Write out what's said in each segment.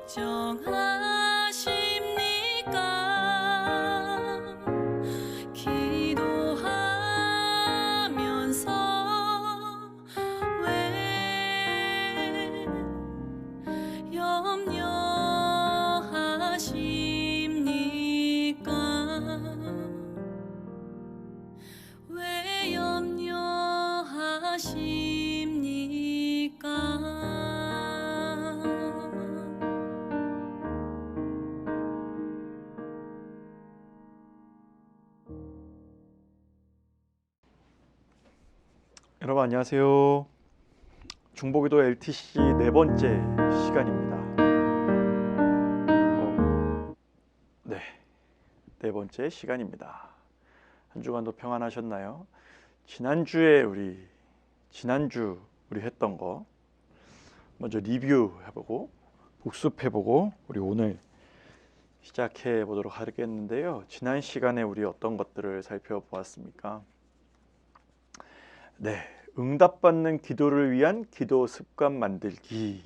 걱정하십니까? 기도하면서 왜 염려하십니까? 왜 염려하십니까? 여러분 안녕하세요. 중보기도 LTC 네 번째 시간입니다. 네 번째 시간입니다. 한 주간도 평안하셨나요? 지난주 우리 했던 거 먼저 리뷰해보고 복습해보고 우리 오늘 시작해 보도록 하겠는데요. 지난 시간에 우리 어떤 것들을 살펴보았습니까? 응답받는 기도를 위한 기도 습관 만들기를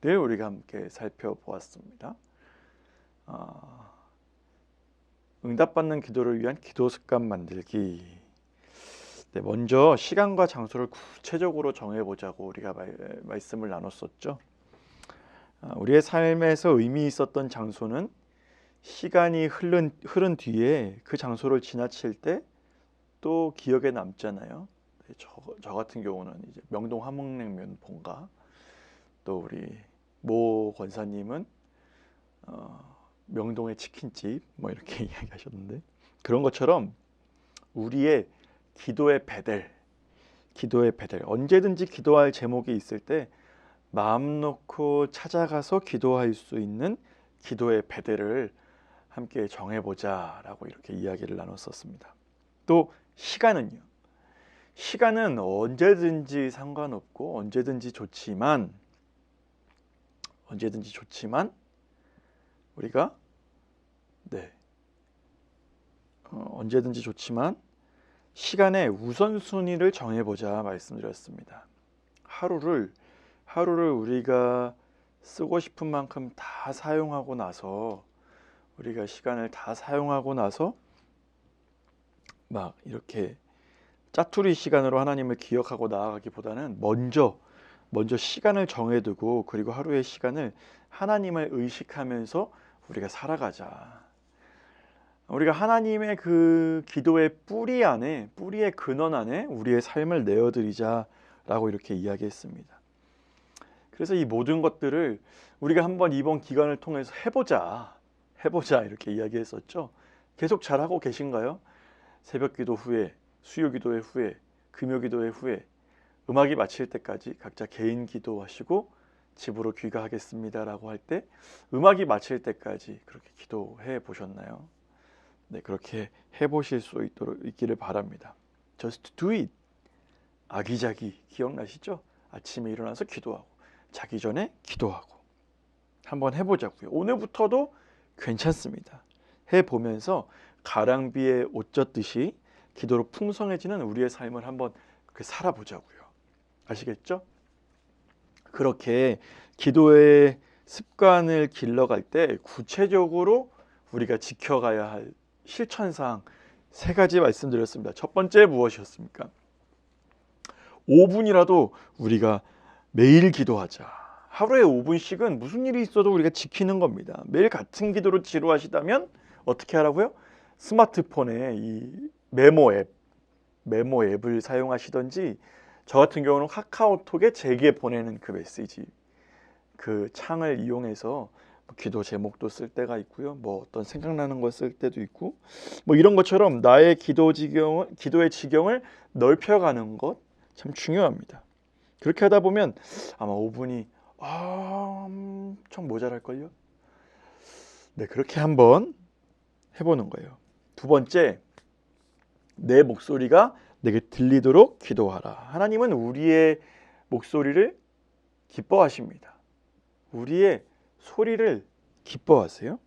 우리가 함께 살펴보았습니다. 응답받는 기도를 위한 기도 습관 만들기. 먼저 시간과 장소를 구체적으로 정해보자고 우리가 말씀을 나눴었죠. 우리의 삶에서 의미 있었던 장소는 시간이 흐른 뒤에 그 장소를 지나칠 때 또 기억에 남잖아요. 저 같은 경우는 이제 명동 함흥냉면 본가, 또 우리 모 권사님은 명동의 치킨집 뭐 이렇게 이야기하셨는데, 그런 것처럼 우리의 기도의 배달, 언제든지 기도할 제목이 있을 때 마음 놓고 찾아가서 기도할 수 있는 기도의 배달을 함께 정해보자라고 이렇게 이야기를 나눴었습니다. 또 시간은 언제든지 상관없고 언제든지 좋지만 우리가 언제든지 좋지만 시간의 우선순위를 정해보자 말씀드렸습니다. 하루를 우리가 쓰고 싶은 만큼 다 사용하고 나서, 우리가 시간을 다 사용하고 나서 막 이렇게 짜투리 시간으로 하나님을 기억하고 나아가기보다는 먼저 시간을 정해두고, 그리고 하루의 시간을 하나님을 의식하면서 우리가 살아가자. 우리가 하나님의 그 기도의 뿌리의 근원 안에 우리의 삶을 내어드리자라고 이렇게 이야기했습니다. 그래서 이 모든 것들을 우리가 한번 이번 기간을 통해서 해보자 이렇게 이야기했었죠. 계속 잘하고 계신가요? 새벽 기도 후에, 수요 기도회 후에, 금요 기도회 후에 음악이 마칠 때까지 각자 개인 기도하시고 집으로 귀가하겠습니다라고 할 때 음악이 마칠 때까지 그렇게 기도해 보셨나요? 그렇게 해보실 수 있기를 바랍니다. Just do it. 아기자기 기억나시죠? 아침에 일어나서 기도하고 자기 전에 기도하고 한번 해보자고요. 오늘부터도 괜찮습니다. 해보면서 가랑비에 옷 젖듯이 기도로 풍성해지는 우리의 삶을 한번 그렇게 살아보자고요. 아시겠죠? 그렇게 기도의 습관을 길러갈 때 구체적으로 우리가 지켜가야 할 실천사항 3가지 말씀드렸습니다. 첫 번째 무엇이었습니까? 5분이라도 우리가 매일 기도하자. 하루에 5분씩은 무슨 일이 있어도 우리가 지키는 겁니다. 매일 같은 기도로 지루하시다면 어떻게 하라고요? 스마트폰에 이 메모 앱을 사용하시던지, 저 같은 경우는 카카오톡에 제게 보내는 그 메시지, 그 창을 이용해서 기도 제목도 쓸 때가 있고요. 뭐 어떤 생각나는 거 쓸 때도 있고, 뭐 이런 것처럼 나의 기도의 지경을 넓혀가는 것 참 중요합니다. 그렇게 하다 보면 아마 5분이 엄청 모자랄걸요. 그렇게 한번 해보는 거예요. 두 번째, 내 목소리가 내게 들리도록 기도하라. 하나님은 우리의 목소리를 기뻐하십니다. 우리의 소리를 기뻐하세요.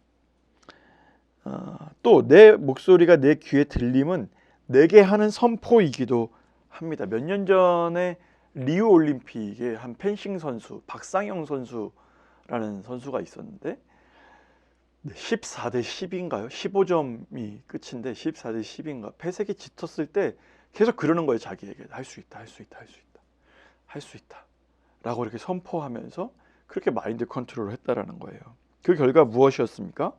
또 내 목소리가 내 귀에 들림은 내게 하는 선포이기도 합니다. 몇 년 전에 리우 올림픽에 한 펜싱 선수 박상영 선수 라는 선수가 있었는데 14대 10인가요? 15점이 끝인데 14대 10인가? 패색이 짙었을 때 계속 그러는 거예요. 자기에게 할 수 있다, 할 수 있다, 할 수 있다, 할 수 있다 라고 이렇게 선포하면서 그렇게 마인드 컨트롤을 했다라는 거예요. 그 결과 무엇이었습니까?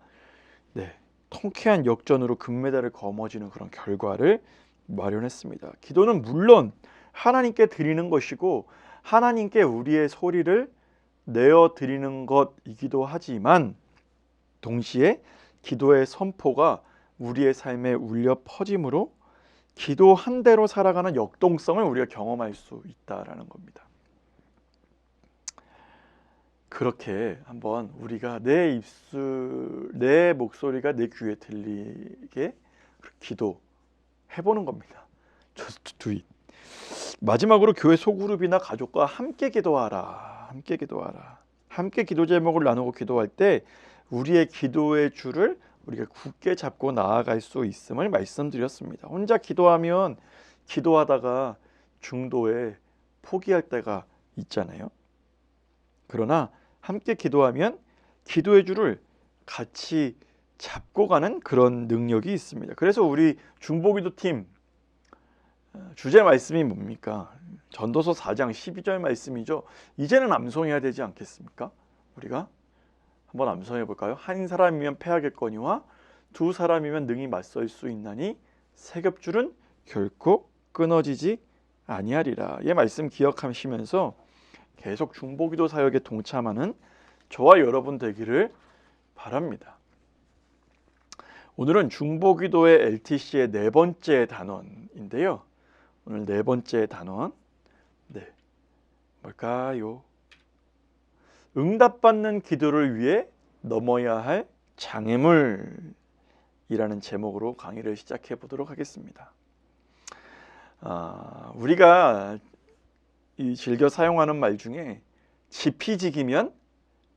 네, 통쾌한 역전으로 금메달을 거머쥐는 그런 결과를 마련했습니다. 기도는 물론 하나님께 드리는 것이고 하나님께 우리의 소리를 내어 드리는 것이기도 하지만 동시에 기도의 선포가 우리의 삶에 울려 퍼짐으로 기도한 대로 살아가는 역동성을 우리가 경험할 수 있다라는 겁니다. 그렇게 한번 우리가 내 입술, 내 목소리가 내 귀에 들리게 기도해보는 겁니다. Just do it. 마지막으로 교회 소그룹이나 가족과 함께 기도하라. 함께 기도하라. 함께 기도 제목을 나누고 기도할 때 우리의 기도의 줄을 우리가 굳게 잡고 나아갈 수 있음을 말씀드렸습니다. 혼자 기도하면 기도하다가 중도에 포기할 때가 있잖아요. 그러나 함께 기도하면 기도의 줄을 같이 잡고 가는 그런 능력이 있습니다. 그래서 우리 중보기도팀 주제 말씀이 뭡니까? 전도서 4장 12절 말씀이죠. 이제는 암송해야 되지 않겠습니까? 우리가 한번 암송해 볼까요? 한 사람이면 패하겠거니와 두 사람이면 능히 맞설 수 있나니 세 겹줄은 결코 끊어지지 아니하리라. 이 말씀 기억하시면서 계속 중보기도 사역에 동참하는 저와 여러분 되기를 바랍니다. 오늘은 중보기도의 LTC의 네 번째 단원인데요. 오늘 네 번째 단원, 뭘까요? 응답받는 기도를 위해 넘어야 할 장애물이라는 제목으로 강의를 시작해 보도록 하겠습니다. 우리가 즐겨 사용하는 말 중에 지피지기면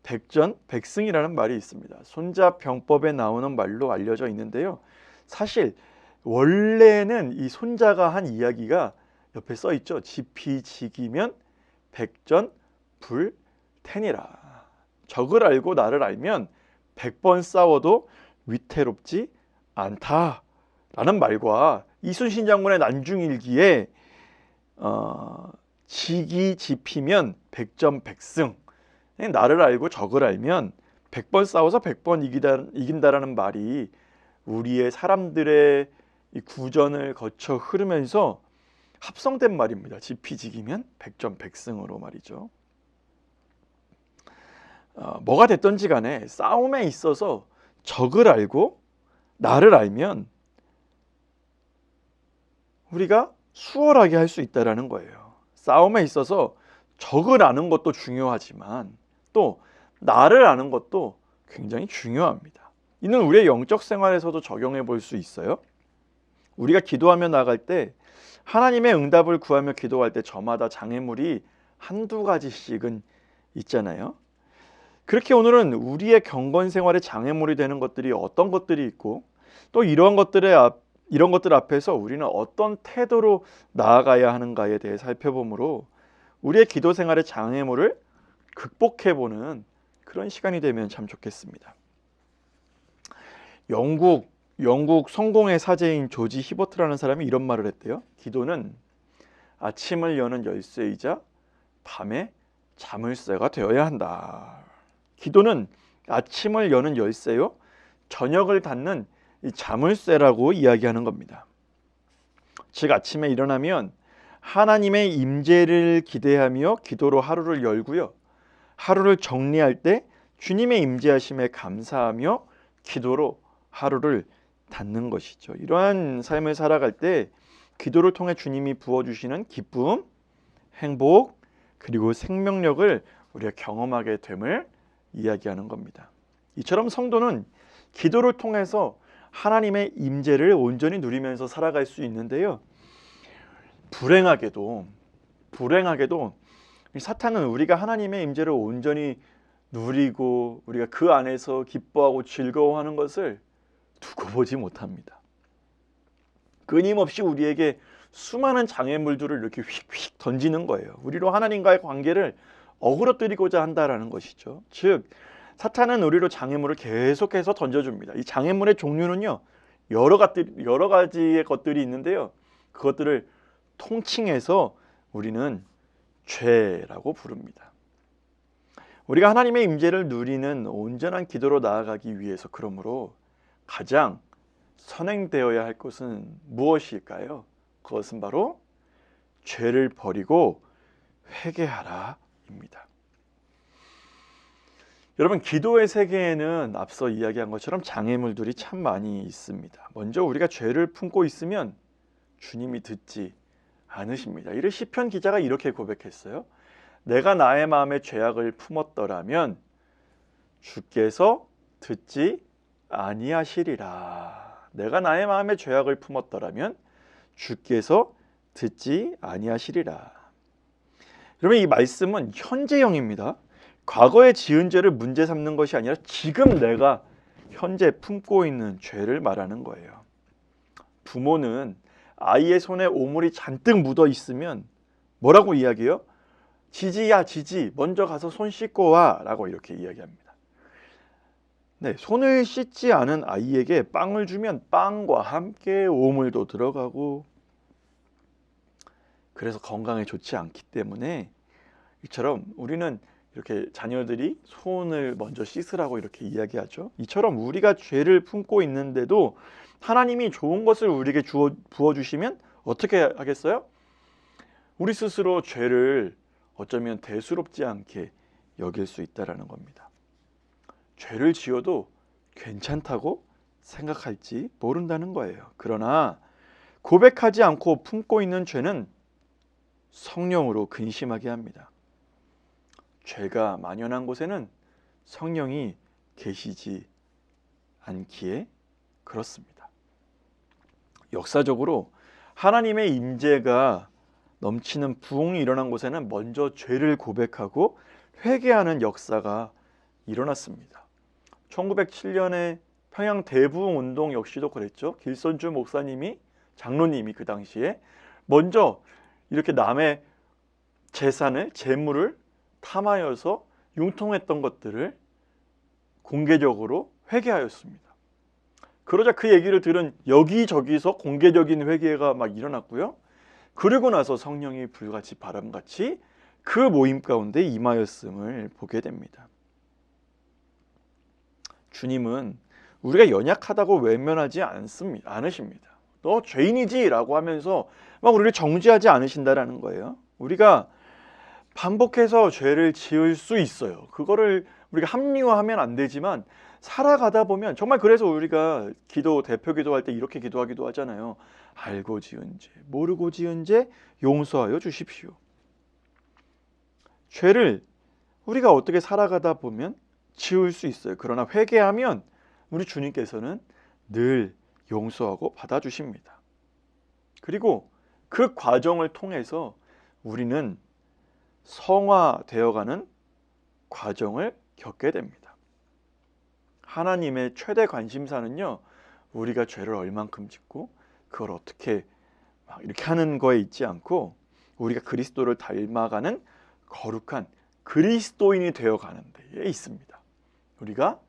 백전백승이라는 말이 있습니다. 손자병법에 나오는 말로 알려져 있는데요. 사실 원래는 이 손자가 한 이야기가 옆에 써 있죠. 지피지기면 백전불태니라. 적을 알고 나를 알면 100번 싸워도 위태롭지 않다라는 말과 이순신 장군의 난중일기에 지기 지피면 백전백승, 나를 알고 적을 알면 100번 싸워서 100번 이긴다라는 말이 우리의 사람들의 이 구전을 거쳐 흐르면서 합성된 말입니다. 지피지기면 백전백승으로 말이죠. 뭐가 됐든지 간에 싸움에 있어서 적을 알고 나를 알면 우리가 수월하게 할 수 있다는 거예요. 싸움에 있어서 적을 아는 것도 중요하지만 또 나를 아는 것도 굉장히 중요합니다. 이는 우리의 영적 생활에서도 적용해 볼 수 있어요. 우리가 기도하며 나갈 때 하나님의 응답을 구하며 기도할 때 저마다 장애물이 한두 가지씩은 있잖아요. 그렇게 오늘은 우리의 경건 생활에 장애물이 되는 것들이 어떤 것들이 있고 또 이런 것들 앞에서 우리는 어떤 태도로 나아가야 하는가에 대해 살펴보므로 우리의 기도 생활의 장애물을 극복해보는 그런 시간이 되면 참 좋겠습니다. 영국 성공의 사제인 조지 히버트라는 사람이 이런 말을 했대요. 기도는 아침을 여는 열쇠이자 밤에 자물쇠가 되어야 한다. 기도는 아침을 여는 열쇠요, 저녁을 닫는 이 자물쇠라고 이야기하는 겁니다. 즉 아침에 일어나면 하나님의 임재를 기대하며 기도로 하루를 열고요, 하루를 정리할 때 주님의 임재하심에 감사하며 기도로 하루를 닫는 것이죠. 이러한 삶을 살아갈 때 기도를 통해 주님이 부어주시는 기쁨, 행복, 그리고 생명력을 우리가 경험하게 됨을 이야기하는 겁니다. 이처럼 성도는 기도를 통해서 하나님의 임재를 온전히 누리면서 살아갈 수 있는데요. 불행하게도 사탄은 우리가 하나님의 임재를 온전히 누리고 우리가 그 안에서 기뻐하고 즐거워하는 것을 두고 보지 못합니다. 끊임없이 우리에게 수많은 장애물들을 이렇게 휙휙 던지는 거예요. 우리로 하나님과의 관계를 어그러뜨리고자 한다라는 것이죠. 즉 사탄은 우리로 장애물을 계속해서 던져줍니다. 이 장애물의 종류는요 여러 가지의 것들이 있는데요. 그것들을 통칭해서 우리는 죄라고 부릅니다. 우리가 하나님의 임재를 누리는 온전한 기도로 나아가기 위해서 그러므로 가장 선행되어야 할 것은 무엇일까요? 그것은 바로 죄를 버리고 회개하라입니다. 여러분, 기도의 세계에는 앞서 이야기한 것처럼 장애물들이 참 많이 있습니다. 먼저 우리가 죄를 품고 있으면 주님이 듣지 않으십니다. 이를 시편 기자가 이렇게 고백했어요. 내가 나의 마음에 죄악을 품었더라면 주께서 듣지 아니하시리라. 내가 나의 마음에 죄악을 품었더라면 주께서 듣지 아니하시리라. 여러분, 이 말씀은 현재형입니다. 과거에 지은 죄를 문제 삼는 것이 아니라 지금 내가 현재 품고 있는 죄를 말하는 거예요. 부모는 아이의 손에 오물이 잔뜩 묻어 있으면 뭐라고 이야기해요? 지지야 지지, 먼저 가서 손 씻고 와 라고 이렇게 이야기합니다. 네, 손을 씻지 않은 아이에게 빵을 주면 빵과 함께 오물도 들어가고, 그래서 건강에 좋지 않기 때문에 이처럼 우리는 이렇게 자녀들이 손을 먼저 씻으라고 이렇게 이야기하죠. 이처럼 우리가 죄를 품고 있는데도 하나님이 좋은 것을 우리에게 부어주시면 어떻게 하겠어요? 우리 스스로 죄를 어쩌면 대수롭지 않게 여길 수 있다는 겁니다. 죄를 지어도 괜찮다고 생각할지 모른다는 거예요. 그러나 고백하지 않고 품고 있는 죄는 성령으로 근심하게 합니다. 죄가 만연한 곳에는 성령이 계시지 않기에 그렇습니다. 역사적으로 하나님의 임재가 넘치는 부흥이 일어난 곳에는 먼저 죄를 고백하고 회개하는 역사가 일어났습니다. 1907년에 평양 대부흥 운동 역시도 그랬죠. 길선주 목사님이, 장로님이 그 당시에 먼저 이렇게 남의 재산을, 재물을 탐하여서 융통했던 것들을 공개적으로 회개하였습니다. 그러자 그 얘기를 들은 여기저기서 공개적인 회개가 막 일어났고요. 그리고 나서 성령이 불같이 바람같이 그 모임 가운데 임하였음을 보게 됩니다. 주님은 우리가 연약하다고 외면하지 않으십니다. 너 죄인이지 라고 하면서 막 우리를 정죄하지 않으신다라는 거예요. 우리가 반복해서 죄를 지을 수 있어요. 그거를 우리가 합리화하면 안 되지만 살아가다 보면 정말, 그래서 우리가 대표 기도할 때 이렇게 기도하기도 하잖아요. 알고 지은 죄, 모르고 지은 죄 용서하여 주십시오. 죄를 우리가 어떻게 살아가다 보면 지을 수 있어요. 그러나 회개하면 우리 주님께서는 늘 용서하고 받아주십니다. 그리고 그 과정을 통해서 우리는 성화되어가는 과정을 겪게 됩니다. 하나님의 최대 관심사는요, 우리가 죄를 얼만큼 짓고 그걸 어떻게 막 이렇게 하는 거에 있지 않고 우리가 그리스도를 닮아가는 거룩한 그리스도인이 되어가는 데에 있습니다. 우리가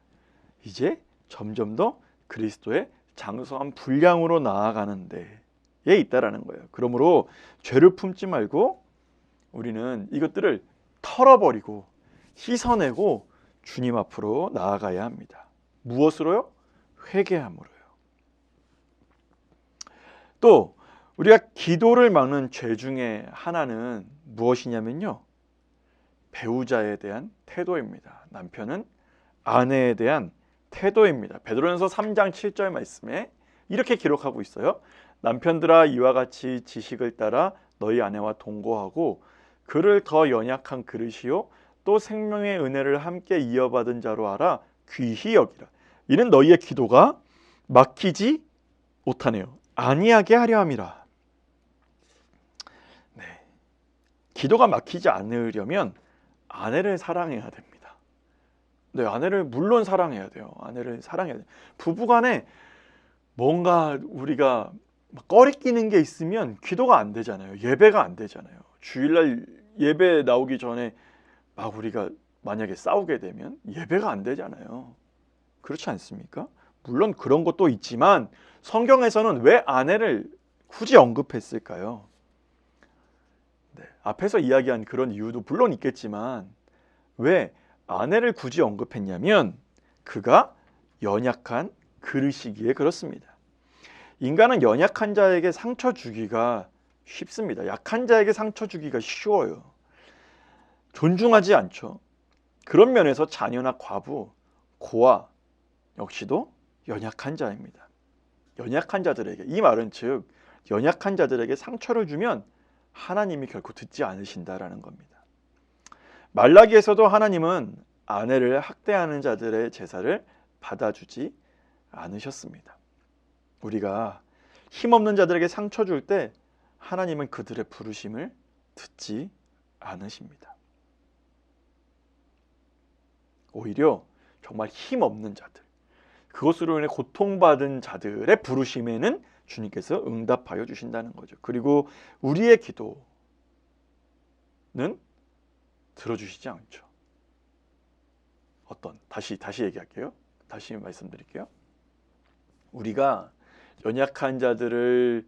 이제 점점 더 그리스도의 장성한 분량으로 나아가는 데에 있다라는 거예요. 그러므로 죄를 품지 말고 우리는 이것들을 털어버리고 씻어내고 주님 앞으로 나아가야 합니다. 무엇으로요? 회개함으로요. 또 우리가 기도를 막는 죄 중에 하나는 무엇이냐면요, 배우자에 대한 태도입니다. 남편은 아내에 대한 태도입니다. 베드로전서 3장 7절 말씀에 이렇게 기록하고 있어요. 남편들아, 이와 같이 지식을 따라 너희 아내와 동거하고 그를 더 연약한 그릇이요 또 생명의 은혜를 함께 이어받은 자로 알아 귀히 여기라. 이는 너희의 기도가 막히지 못하네요. 아니하게 하려 함이라. 네, 기도가 막히지 않으려면 아내를 사랑해야 됩니다. 네, 아내를 물론 사랑해야 돼요. 아내를 사랑해야 돼요. 부부간에 뭔가 우리가 꺼리끼는 게 있으면 기도가 안 되잖아요. 예배가 안 되잖아요. 주일날 예배 나오기 전에 막 우리가 만약에 싸우게 되면 예배가 안 되잖아요. 그렇지 않습니까? 물론 그런 것도 있지만 성경에서는 왜 아내를 굳이 언급했을까요? 네, 앞에서 이야기한 그런 이유도 물론 있겠지만 왜 아내를 굳이 언급했냐면 그가 연약한 그릇이기에 그렇습니다. 인간은 연약한 자에게 상처 주기가 쉽습니다. 약한 자에게 상처 주기가 쉬워요. 존중하지 않죠. 그런 면에서 자녀나 과부, 고아 역시도 연약한 자입니다. 연약한 자들에게, 이 말은 즉 연약한 자들에게 상처를 주면 하나님이 결코 듣지 않으신다라는 겁니다. 말라기에서도 하나님은 아내를 학대하는 자들의 제사를 받아주지 않으셨습니다. 우리가 힘없는 자들에게 상처 줄 때 하나님은 그들의 부르심을 듣지 않으십니다. 오히려 정말 힘없는 자들, 그것으로 인해 고통받은 자들의 부르심에는 주님께서 응답하여 주신다는 거죠. 그리고 우리의 기도는 들어주시지 않죠. 다시 얘기할게요. 다시 말씀드릴게요. 우리가 연약한 자들에게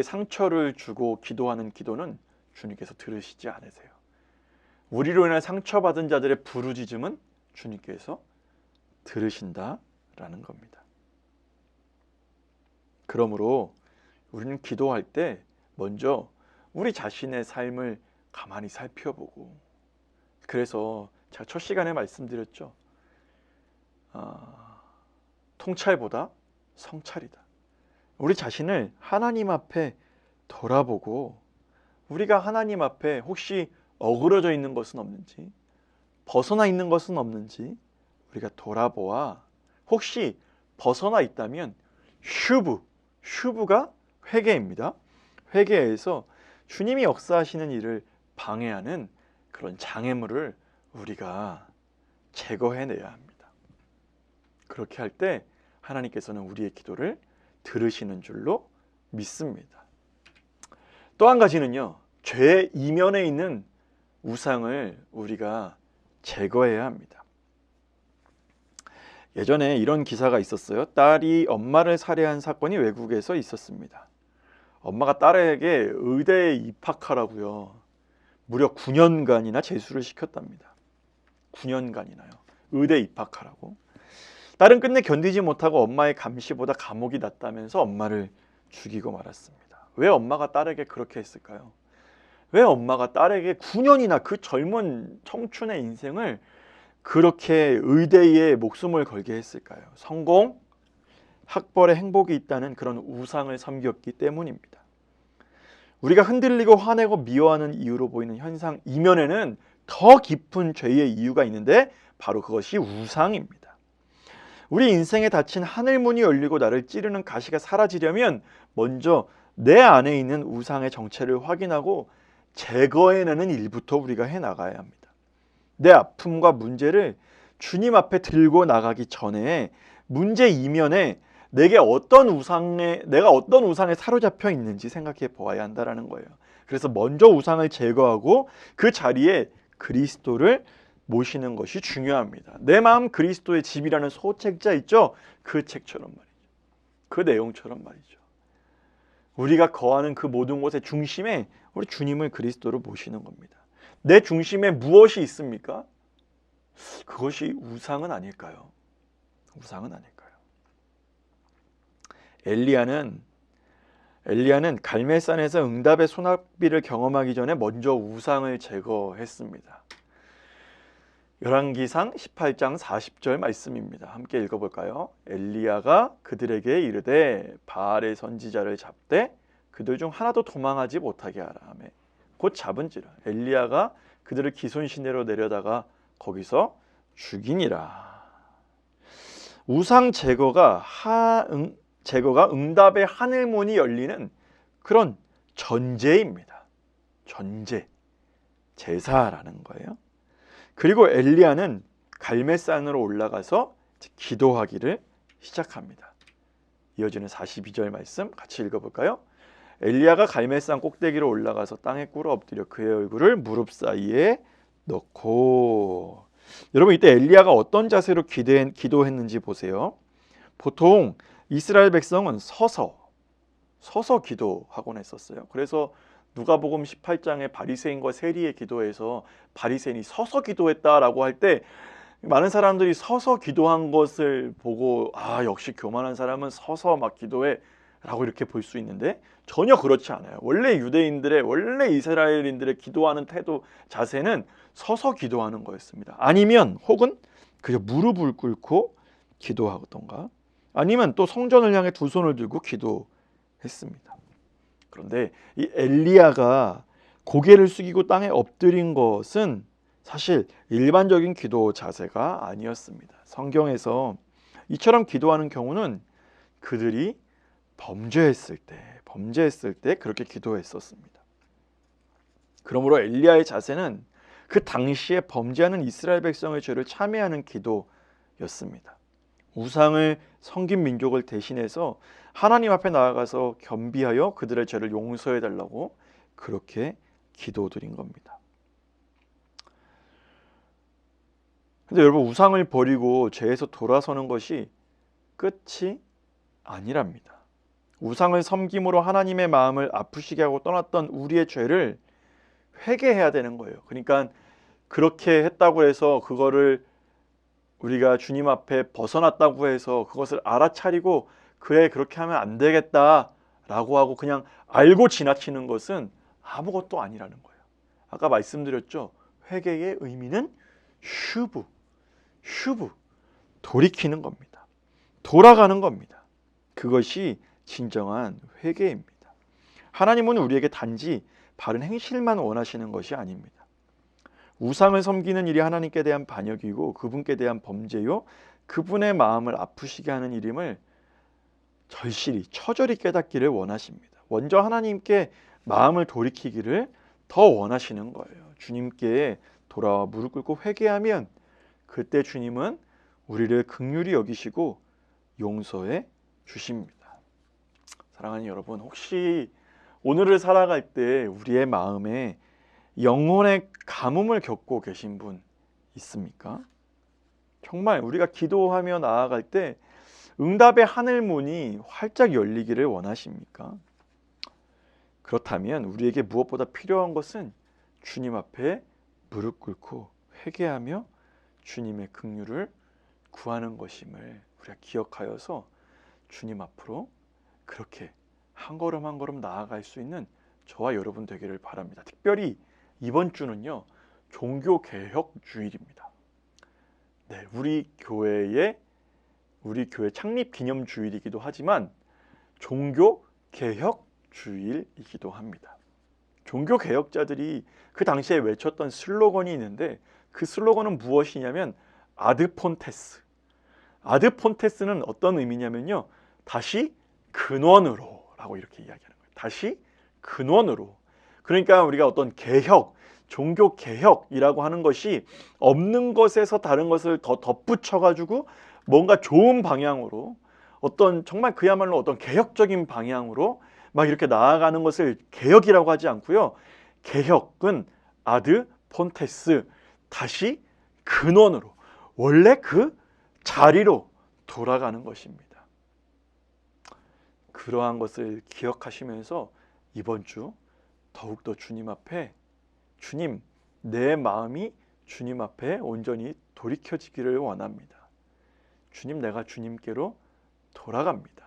상처를 주고 기도하는 기도는 주님께서 들으시지 않으세요. 우리로 인해 상처받은 자들의 부르짖음은 주님께서 들으신다라는 겁니다. 그러므로 우리는 기도할 때 먼저 우리 자신의 삶을 가만히 살펴보고, 그래서 제가 첫 시간에 말씀드렸죠. 통찰보다 성찰이다. 우리 자신을 하나님 앞에 돌아보고 우리가 하나님 앞에 혹시 어그러져 있는 것은 없는지, 벗어나 있는 것은 없는지 우리가 돌아보아 혹시 벗어나 있다면 슈브가 회개입니다. 회개에서 주님이 역사하시는 일을 방해하는 그런 장애물을 우리가 제거해내야 합니다. 그렇게 할 때 하나님께서는 우리의 기도를 들으시는 줄로 믿습니다. 또 한 가지는요, 죄 이면에 있는 우상을 우리가 제거해야 합니다. 예전에 이런 기사가 있었어요. 딸이 엄마를 살해한 사건이 외국에서 있었습니다. 엄마가 딸에게 의대에 입학하라고요, 무려 9년간이나 재수를 시켰답니다. 9년간이나요. 의대에 입학하라고. 딸은 끝내 견디지 못하고 엄마의 감시보다 감옥이 낫다면서 엄마를 죽이고 말았습니다. 왜 엄마가 딸에게 그렇게 했을까요? 왜 엄마가 딸에게 9년이나 그 젊은 청춘의 인생을 그렇게 의대에 목숨을 걸게 했을까요? 성공, 학벌에 행복이 있다는 그런 우상을 섬겼기 때문입니다. 우리가 흔들리고 화내고 미워하는 이유로 보이는 현상 이면에는 더 깊은 죄의 이유가 있는데 바로 그것이 우상입니다. 우리 인생에 닫힌 하늘문이 열리고 나를 찌르는 가시가 사라지려면 먼저 내 안에 있는 우상의 정체를 확인하고 제거해내는 일부터 우리가 해나가야 합니다. 내 아픔과 문제를 주님 앞에 들고 나가기 전에 문제 이면에 내가 어떤 우상에 사로잡혀 있는지 생각해 보아야 한다는 거예요. 그래서 먼저 우상을 제거하고 그 자리에 그리스도를 모시는 것이 중요합니다. 내 마음 그리스도의 집이라는 소책자 있죠? 그 책처럼 말이죠. 그 내용처럼 말이죠. 우리가 거하는 그 모든 곳의 중심에 우리 주님을 그리스도로 모시는 겁니다. 내 중심에 무엇이 있습니까? 그것이 우상은 아닐까요? 우상은 아닐까요? 엘리야는 갈멜산에서 응답의 소낙비를 경험하기 전에 먼저 우상을 제거했습니다. 열왕기상 18장 40절 말씀입니다. 함께 읽어볼까요? 엘리야가 그들에게 이르되 바알의 선지자를 잡되 그들 중 하나도 도망하지 못하게 하라 하매 곧 잡은지라. 엘리야가 그들을 기손 시내로 내려다가 거기서 죽이니라. 우상 제거가 응답의 하늘문이 열리는 그런 전제입니다. 전제, 제사라는 거예요. 그리고 엘리야는 갈멜산으로 올라가서 기도하기를 시작합니다. 이어지는 42절 말씀 같이 읽어볼까요? 엘리야가 갈멜산 꼭대기로 올라가서 땅에 꿇어 엎드려 그의 얼굴을 무릎 사이에 넣고. 여러분 이때 엘리야가 어떤 자세로 기도했는지 보세요. 보통 이스라엘 백성은 서서 기도하곤 했었어요. 그래서 누가복음 18장에 바리새인과 세리의 기도에서 바리새인이 서서 기도했다라고 할 때 많은 사람들이 서서 기도한 것을 보고 역시 교만한 사람은 서서 막 기도해 라고 이렇게 볼 수 있는데 전혀 그렇지 않아요. 원래 원래 이스라엘인들의 기도하는 태도 자세는 서서 기도하는 거였습니다. 아니면 혹은 그저 무릎을 꿇고 기도하던가 아니면 또 성전을 향해 두 손을 들고 기도했습니다. 그런데 이 엘리야가 고개를 숙이고 땅에 엎드린 것은 사실 일반적인 기도 자세가 아니었습니다. 성경에서 이처럼 기도하는 경우는 그들이 범죄했을 때 그렇게 기도했었습니다. 그러므로 엘리야의 자세는 그 당시에 범죄하는 이스라엘 백성의 죄를 참회하는 기도였습니다. 우상을 섬긴 민족을 대신해서 하나님 앞에 나아가서 겸비하여 그들의 죄를 용서해 달라고 그렇게 기도드린 겁니다. 근데 여러분 우상을 버리고 죄에서 돌아서는 것이 끝이 아니랍니다. 우상을 섬김으로 하나님의 마음을 아프시게 하고 떠났던 우리의 죄를 회개해야 되는 거예요. 그러니까 그렇게 했다고 해서 그거를 우리가 주님 앞에 벗어났다고 해서 그것을 알아차리고 그래 그렇게 하면 안 되겠다라고 하고 그냥 알고 지나치는 것은 아무것도 아니라는 거예요. 아까 말씀드렸죠. 회개의 의미는 슈브 돌이키는 겁니다. 돌아가는 겁니다. 그것이 진정한 회개입니다. 하나님은 우리에게 단지 바른 행실만 원하시는 것이 아닙니다. 우상을 섬기는 일이 하나님께 대한 반역이고 그분께 대한 범죄요 그분의 마음을 아프시게 하는 일임을 처절히 깨닫기를 원하십니다. 먼저 하나님께 마음을 돌이키기를 더 원하시는 거예요. 주님께 돌아와 무릎 꿇고 회개하면 그때 주님은 우리를 긍휼히 여기시고 용서해 주십니다. 사랑하는 여러분, 혹시 오늘을 살아갈 때 우리의 마음에 영혼의 가뭄을 겪고 계신 분 있습니까? 정말 우리가 기도하며 나아갈 때 응답의 하늘문이 활짝 열리기를 원하십니까? 그렇다면 우리에게 무엇보다 필요한 것은 주님 앞에 무릎 꿇고 회개하며 주님의 긍휼을 구하는 것임을 우리가 기억하여서 주님 앞으로 그렇게 한 걸음 한 걸음 나아갈 수 있는 저와 여러분 되기를 바랍니다. 특별히 이번 주는요, 종교개혁 주일입니다. 네, 우리 교회 창립 기념 주일이기도 하지만 종교개혁 주일이기도 합니다. 종교개혁자들이 그 당시에 외쳤던 슬로건이 있는데 그 슬로건은 무엇이냐면 아드폰테스는 어떤 의미냐면요, 다시 근원으로 라고 이렇게 이야기하는 거예요. 다시 근원으로. 그러니까 우리가 어떤 종교 개혁이라고 하는 것이 없는 것에서 다른 것을 더 덧붙여 가지고 뭔가 좋은 방향으로 정말 그야말로 어떤 개혁적인 방향으로 막 이렇게 나아가는 것을 개혁이라고 하지 않고요. 개혁은 아드폰테스, 다시 근원으로, 원래 그 자리로 돌아가는 것입니다. 그러한 것을 기억하시면서 이번 주 더욱더 주님 앞에 내 마음이 주님 앞에 온전히 돌이켜지기를 원합니다. 주님, 내가 주님께로 돌아갑니다.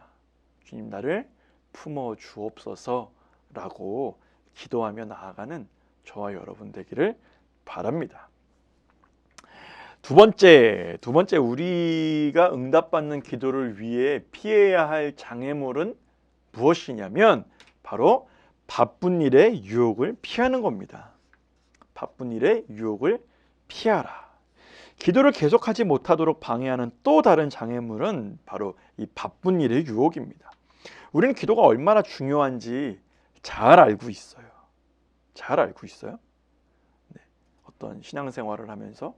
주님, 나를 품어 주옵소서라고 기도하며 나아가는 저와 여러분 되기를 바랍니다. 두 번째 우리가 응답받는 기도를 위해 피해야 할 장애물은 무엇이냐면 바로 바쁜 일의 유혹을 피하는 겁니다. 바쁜 일의 유혹을 피하라. 기도를 계속하지 못하도록 방해하는 또 다른 장애물은 바로 이 바쁜 일의 유혹입니다. 우리는 기도가 얼마나 중요한지 잘 알고 있어요. 네. 어떤 신앙생활을 하면서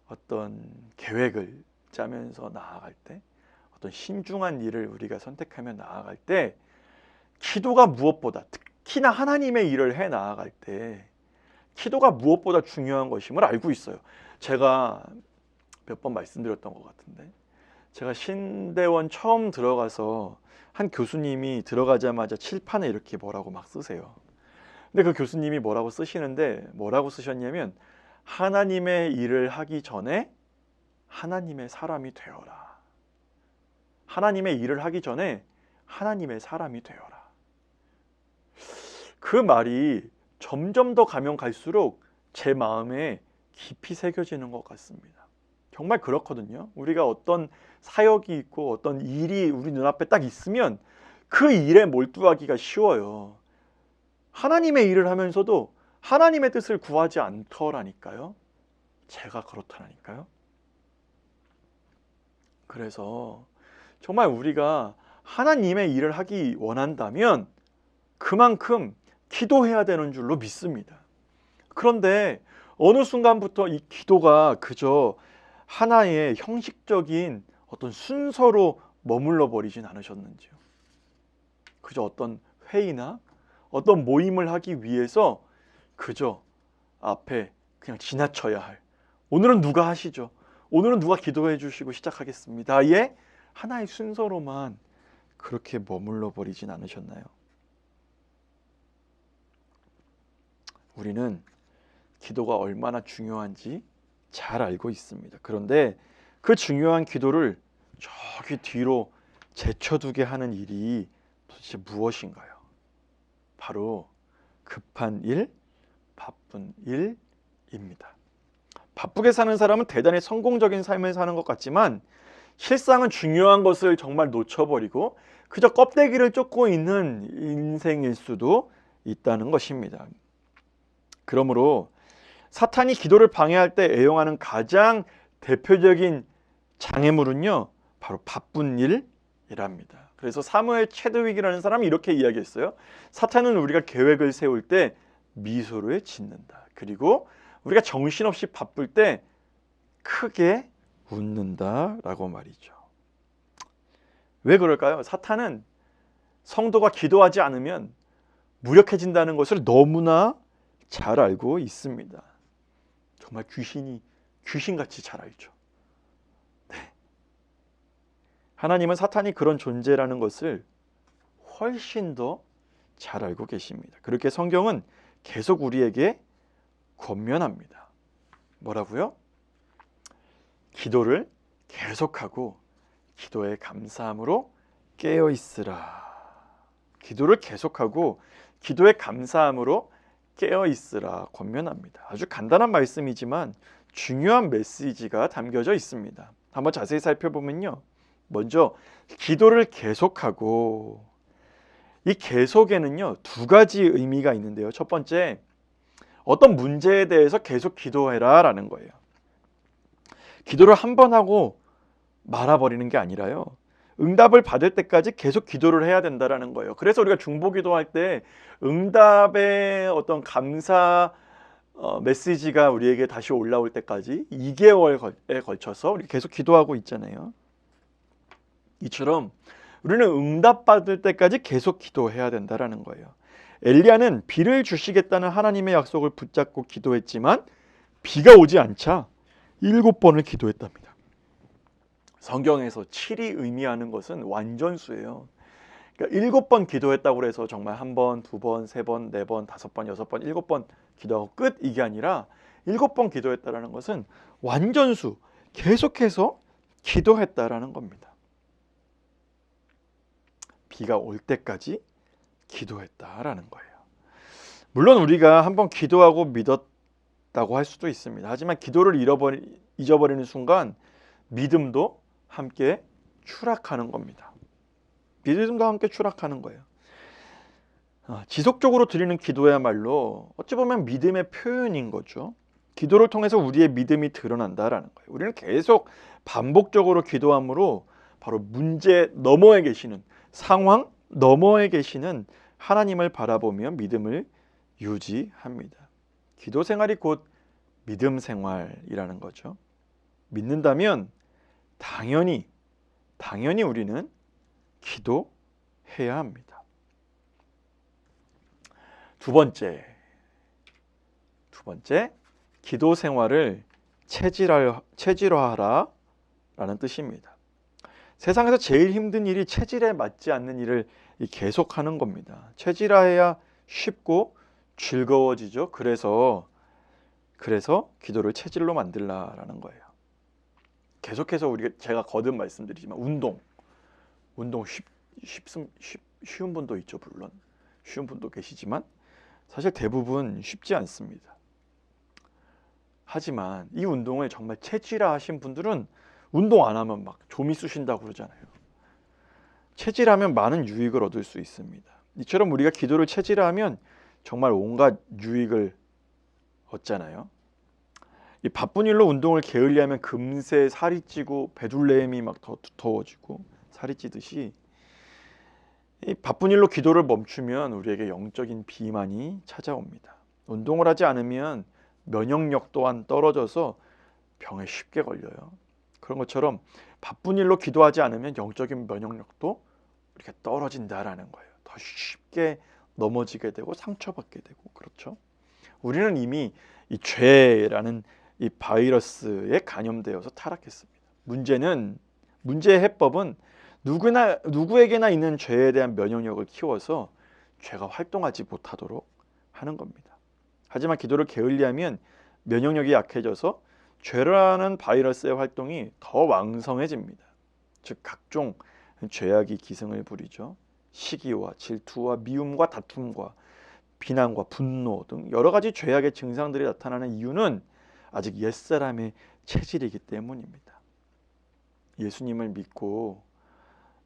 어떤 계획을 짜면서 나아갈 때 어떤 신중한 일을 우리가 선택하며 나아갈 때 기도가 무엇보다, 특히나 하나님의 일을 해 나아갈 때 기도가 무엇보다 중요한 것임을 알고 있어요. 제가 몇 번 말씀드렸던 것 같은데, 제가 신대원 처음 들어가서 한 교수님이 들어가자마자 칠판에 이렇게 뭐라고 막 쓰세요. 근데 그 교수님이 뭐라고 쓰시는데, 뭐라고 쓰셨냐면, 하나님의 일을 하기 전에 하나님의 사람이 되어라. 하나님의 일을 하기 전에 하나님의 사람이 되어라. 그 말이 점점 더 가면 갈수록 제 마음에 깊이 새겨지는 것 같습니다. 정말 그렇거든요. 우리가 어떤 사역이 있고 어떤 일이 우리 눈앞에 딱 있으면 그 일에 몰두하기가 쉬워요. 하나님의 일을 하면서도 하나님의 뜻을 구하지 않더라니까요. 제가 그렇다니까요. 그래서 정말 우리가 하나님의 일을 하기 원한다면 그만큼 기도해야 되는 줄로 믿습니다. 그런데 어느 순간부터 이 기도가 그저 하나의 형식적인 어떤 순서로 머물러 버리진 않으셨는지요. 그저 어떤 회의나 어떤 모임을 하기 위해서 그저 앞에 그냥 지나쳐야 할, 오늘은 누가 하시죠? 오늘은 누가 기도해 주시고 시작하겠습니다. 예? 하나의 순서로만 그렇게 머물러 버리진 않으셨나요? 우리는 기도가 얼마나 중요한지 잘 알고 있습니다. 그런데 그 중요한 기도를 저기 뒤로 제쳐두게 하는 일이 도대체 무엇인가요? 바로 급한 일, 바쁜 일입니다. 바쁘게 사는 사람은 대단히 성공적인 삶을 사는 것 같지만 실상은 중요한 것을 정말 놓쳐버리고 그저 껍데기를 쫓고 있는 인생일 수도 있다는 것입니다. 그러므로 사탄이 기도를 방해할 때 애용하는 가장 대표적인 장애물은요, 바로 바쁜 일이랍니다. 그래서 사무엘 체드윅이라는 사람이 이렇게 이야기했어요. 사탄은 우리가 계획을 세울 때 미소를 짓는다. 그리고 우리가 정신없이 바쁠 때 크게 웃는다라고 말이죠. 왜 그럴까요? 사탄은 성도가 기도하지 않으면 무력해진다는 것을 너무나 잘 알고 있습니다. 정말 귀신같이 잘 알죠. 네. 하나님은 사탄이 그런 존재라는 것을 훨씬 더 잘 알고 계십니다. 그렇게 성경은 계속 우리에게 권면합니다. 뭐라고요? 기도를 계속하고 기도에 감사함으로 깨어 있으라. 기도를 계속하고 기도에 감사함으로 깨어 있으라 권면합니다. 아주 간단한 말씀이지만 중요한 메시지가 담겨져 있습니다. 한번 자세히 살펴보면요. 먼저 기도를 계속하고, 이 계속에는요 두 가지 의미가 있는데요. 첫 번째, 어떤 문제에 대해서 계속 기도해라 라는 거예요. 기도를 한 번 하고 말아버리는 게 아니라요, 응답을 받을 때까지 계속 기도를 해야 된다라는 거예요. 그래서 우리가 중보기도할 때 응답의 어떤 감사 메시지가 우리에게 다시 올라올 때까지 2개월에 걸쳐서 우리 계속 기도하고 있잖아요. 이처럼 우리는 응답받을 때까지 계속 기도해야 된다라는 거예요. 엘리야는 비를 주시겠다는 하나님의 약속을 붙잡고 기도했지만 비가 오지 않자 7번을 기도했답니다. 성경에서 7이 의미하는 것은 완전수예요. 그러니까 7번 기도했다고 해서 정말 1번, 2번, 3번, 4번, 5번, 6번, 7번 기도하고 끝, 이게 아니라 7번 기도했다라는 것은 완전수, 계속해서 기도했다라는 겁니다. 비가 올 때까지 기도했다라는 거예요. 물론 우리가 한번 기도하고 믿었다고 할 수도 있습니다. 하지만 기도를 잊어버리는 순간 믿음도 함께 추락하는 겁니다. 믿음과 함께 추락하는 거예요. 지속적으로 드리는 기도야말로 어찌 보면 믿음의 표현인 거죠. 기도를 통해서 우리의 믿음이 드러난다라는 거예요. 우리는 계속 반복적으로 기도함으로 바로 문제 너머에 계시는, 상황 너머에 계시는 하나님을 바라보며 믿음을 유지합니다. 기도 생활이 곧 믿음 생활이라는 거죠. 믿는다면 당연히 우리는 기도해야 합니다. 두 번째, 기도 생활을 체질화하라 라는 뜻입니다. 세상에서 제일 힘든 일이 체질에 맞지 않는 일을 계속하는 겁니다. 체질화해야 쉽고 즐거워지죠. 그래서 기도를 체질로 만들라라는 거예요. 계속해서 제가 거듭 말씀드리지만 운동 쉬운 분도 있죠. 물론 쉬운 분도 계시지만 사실 대부분 쉽지 않습니다. 하지만 이 운동을 정말 체질화하신 분들은 운동 안 하면 막 좀이 쑤신다고 그러잖아요. 체질하면 많은 유익을 얻을 수 있습니다. 이처럼 우리가 기도를 체질화하면 정말 온갖 유익을 얻잖아요. 이 바쁜 일로 운동을 게을리하면 금세 살이 찌고 배둘레임이 막 더 두터워지고 살이 찌듯이 이 바쁜 일로 기도를 멈추면 우리에게 영적인 비만이 찾아옵니다. 운동을 하지 않으면 면역력 또한 떨어져서 병에 쉽게 걸려요. 그런 것처럼 바쁜 일로 기도하지 않으면 영적인 면역력도 이렇게 떨어진다라는 거예요. 더 쉽게 넘어지게 되고 상처받게 되고 그렇죠. 우리는 이미 이 죄라는 이 바이러스에 감염되어서 타락했습니다. 문제의 해법은 누구에게나 있는 죄에 대한 면역력을 키워서 죄가 활동하지 못하도록 하는 겁니다. 하지만 기도를 게을리하면 면역력이 약해져서 죄라는 바이러스의 활동이 더 왕성해집니다. 즉 각종 죄악이 기승을 부리죠. 시기와 질투와 미움과 다툼과 비난과 분노 등 여러 가지 죄악의 증상들이 나타나는 이유는 아직 옛사람의 체질이기 때문입니다. 예수님을 믿고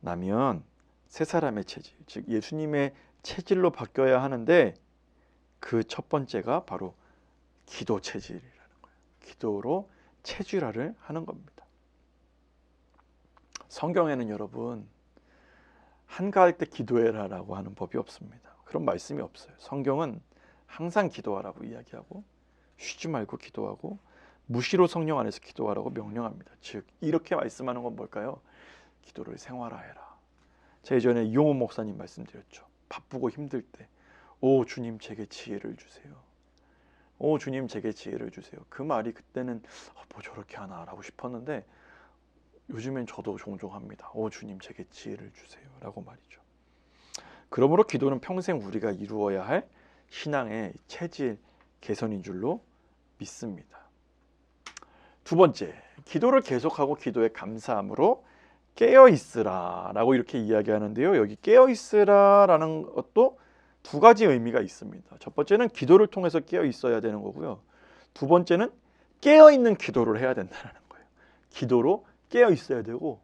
나면 새 사람의 체질, 즉 예수님의 체질로 바뀌어야 하는데 그 첫 번째가 바로 기도 체질이라는 거예요. 기도로 체질화를 하는 겁니다. 성경에는 여러분 한가할 때 기도해라라고 하는 법이 없습니다. 그런 말씀이 없어요. 성경은 항상 기도하라고 이야기하고 쉬지 말고 기도하고 무시로 성령 안에서 기도하라고 명령합니다. 즉 이렇게 말씀하는 건 뭘까요? 기도를 생활화해라. 제가 예전에 이용호 목사님 말씀드렸죠. 바쁘고 힘들 때 오 주님 제게 지혜를 주세요. 오 주님 제게 지혜를 주세요. 그 말이 그때는 뭐 저렇게 하나라고 싶었는데 요즘엔 저도 종종 합니다. 오 주님 제게 지혜를 주세요 라고 말이죠. 그러므로 기도는 평생 우리가 이루어야 할 신앙의 체질 개선인 줄로 믿습니다. 두 번째, 기도를 계속하고 기도에 감사함으로 깨어있으라 라고 이렇게 이야기하는데요. 여기 깨어있으라 라는 것도 두 가지 의미가 있습니다. 첫 번째는 기도를 통해서 깨어있어야 되는 거고요. 두 번째는 깨어있는 기도를 해야 된다는 거예요. 기도로 깨어있어야 되고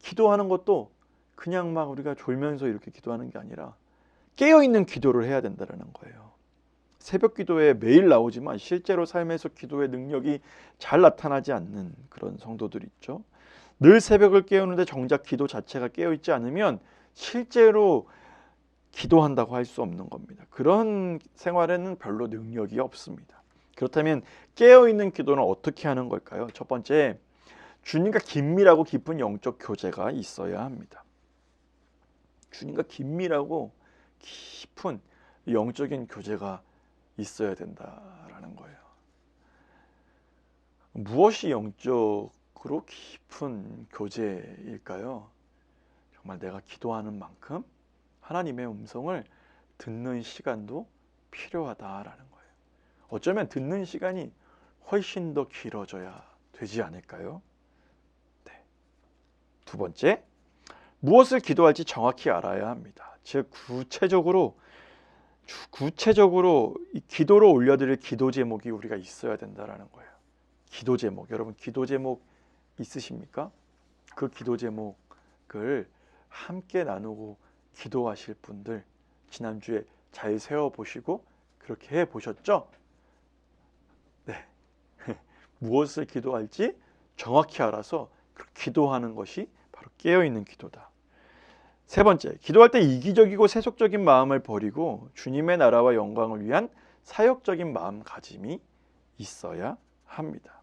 기도하는 것도 그냥 막 우리가 졸면서 이렇게 기도하는 게 아니라 깨어있는 기도를 해야 된다는 거예요. 새벽 기도에 매일 나오지만 실제로 삶에서 기도의 능력이 잘 나타나지 않는 그런 성도들 있죠. 늘 새벽을 깨우는데 정작 기도 자체가 깨어있지 않으면 실제로 기도한다고 할 수 없는 겁니다. 그런 생활에는 별로 능력이 없습니다. 그렇다면 깨어있는 기도는 어떻게 하는 걸까요? 첫 번째, 주님과 긴밀하고 깊은 영적 교제가 있어야 합니다. 주님과 긴밀하고 깊은 영적인 교제가 있어야 된다라는 거예요. 무엇이 영적으로 깊은 교제일까요? 정말 내가 기도하는 만큼 하나님의 음성을 듣는 시간도 필요하다라는 거예요. 어쩌면 듣는 시간이 훨씬 더 길어져야 되지 않을까요? 네. 두 번째, 무엇을 기도할지 정확히 알아야 합니다. 즉 구체적으로 이 기도로 올려드릴 기도 제목이 우리가 있어야 된다라는 거예요. 기도 제목, 여러분 기도 제목 있으십니까? 그 기도 제목을 함께 나누고 기도하실 분들 지난주에 잘 세워보시고 그렇게 해보셨죠? 네. 무엇을 기도할지 정확히 알아서 기도하는 것이 바로 깨어있는 기도다. 세 번째, 기도할 때 이기적이고 세속적인 마음을 버리고 주님의 나라와 영광을 위한 사역적인 마음가짐이 있어야 합니다.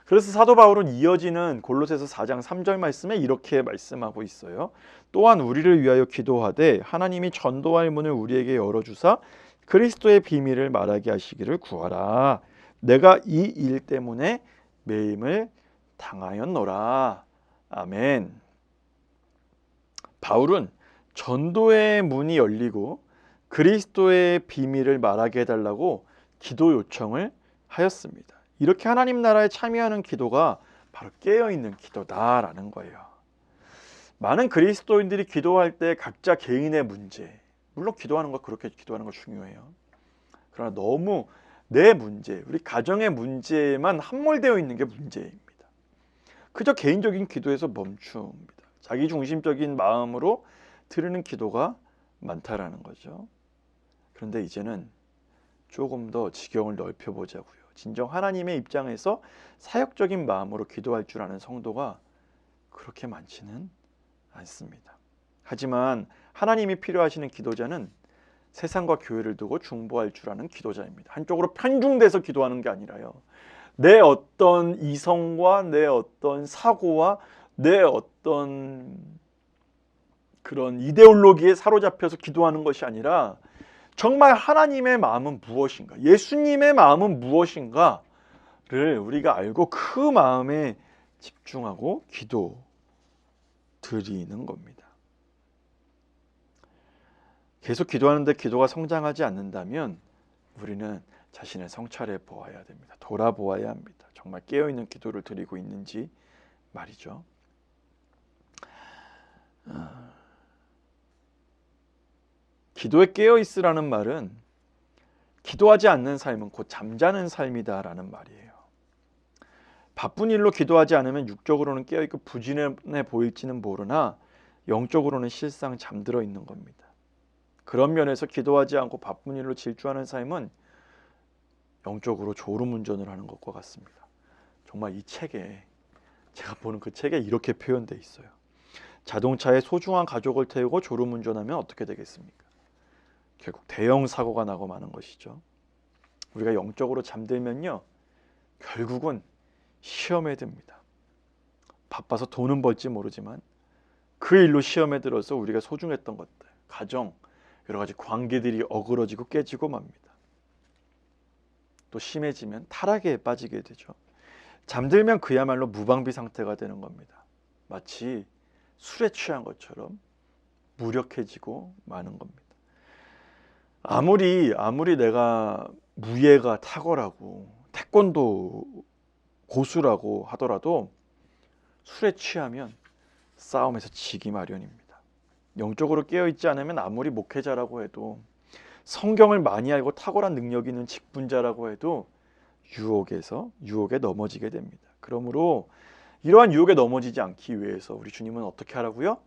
그래서 사도 바울은 이어지는 골로새서 4장 3절 말씀에 이렇게 말씀하고 있어요. 또한 우리를 위하여 기도하되 하나님이 전도할 문을 우리에게 열어주사 그리스도의 비밀을 말하게 하시기를 구하라. 내가 이 일 때문에 매임을 당하였노라. 아멘. 바울은 전도의 문이 열리고 그리스도의 비밀을 말하게 해달라고 기도 요청을 하였습니다. 이렇게 하나님 나라에 참여하는 기도가 바로 깨어있는 기도다라는 거예요. 많은 그리스도인들이 기도할 때 각자 개인의 문제, 물론 기도하는 거 그렇게 기도하는 거 중요해요. 그러나 너무 내 문제, 우리 가정의 문제에만 함몰되어 있는 게 문제입니다. 그저 개인적인 기도에서 멈춥니다. 자기 중심적인 마음으로 드리는 기도가 많다라는 거죠. 그런데 이제는 조금 더 지경을 넓혀보자고요. 진정 하나님의 입장에서 사역적인 마음으로 기도할 줄 아는 성도가 그렇게 많지는 않습니다. 하지만 하나님이 필요하시는 기도자는 세상과 교회를 두고 중보할 줄 아는 기도자입니다. 한쪽으로 편중돼서 기도하는 게 아니라요. 내 어떤 이성과 내 어떤 사고와 내 어떤 그런 이데올로기에 사로잡혀서 기도하는 것이 아니라 정말 하나님의 마음은 무엇인가, 예수님의 마음은 무엇인가를 우리가 알고 그 마음에 집중하고 기도 드리는 겁니다. 계속 기도하는데 기도가 성장하지 않는다면 우리는 자신을 성찰해 보아야 됩니다. 돌아보아야 합니다. 정말 깨어있는 기도를 드리고 있는지 말이죠. 기도에 깨어있으라는 말은 기도하지 않는 삶은 곧 잠자는 삶이다라는 말이에요. 바쁜 일로 기도하지 않으면 육적으로는 깨어있고 부지런해 보일지는 모르나 영적으로는 실상 잠들어 있는 겁니다. 그런 면에서 기도하지 않고 바쁜 일로 질주하는 삶은 영적으로 졸음운전을 하는 것과 같습니다. 정말 이 책에, 제가 보는 그 책에 이렇게 표현되어 있어요. 자동차에 소중한 가족을 태우고 졸음운전하면 어떻게 되겠습니까? 결국 대형 사고가 나고 마는 것이죠. 우리가 영적으로 잠들면요, 결국은 시험에 듭니다. 바빠서 돈은 벌지 모르지만 그 일로 시험에 들어서 우리가 소중했던 것들, 가정, 여러 가지 관계들이 어그러지고 깨지고 맙니다. 또 심해지면 타락에 빠지게 되죠. 잠들면 그야말로 무방비 상태가 되는 겁니다. 마치 술에 취한 것처럼 무력해지고 마는 겁니다. 아무리 내가 무예가 탁월하고 태권도 고수라고 하더라도 술에 취하면 싸움에서 지기 마련입니다. 영적으로 깨어있지 않으면 아무리 목회자라고 해도, 성경을 많이 알고 탁월한 능력이 있는 직분자라고 해도 유혹에 넘어지게 됩니다. 그러므로 이러한 유혹에 넘어지지 않기 위해서 우리 주님은 어떻게 하라고요?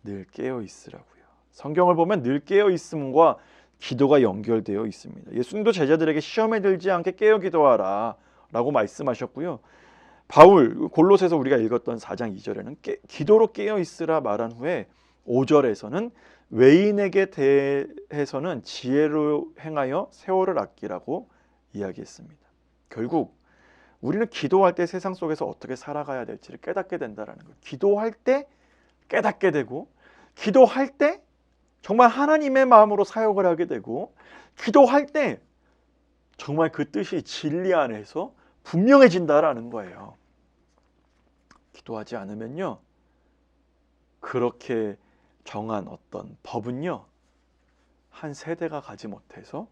늘 깨어 있으라고요. 성경을 보면 늘 깨어 있음과 기도가 연결되어 있습니다. 예수님도 제자들에게 시험에 들지 않게 깨어 기도하라 라고 말씀하셨고요. 바울 골로새서 우리가 읽었던 4장 2절에는 기도로 깨어 있으라 말한 후에 5절에서는 외인에게 대해서는 지혜로 행하여 세월을 아끼라고 이야기했습니다. 결국 우리는 기도할 때 세상 속에서 어떻게 살아가야 될지를 깨닫게 된다는 거예요. 기도할 때 깨닫게 되고, 기도할 때 정말 하나님의 마음으로 사역을 하게 되고, 기도할 때 정말 그 뜻이 진리 안에서 분명해진다라는 거예요. 기도하지 않으면요, 그렇게 정한 어떤 법은요, 한 세대가 가지 못해서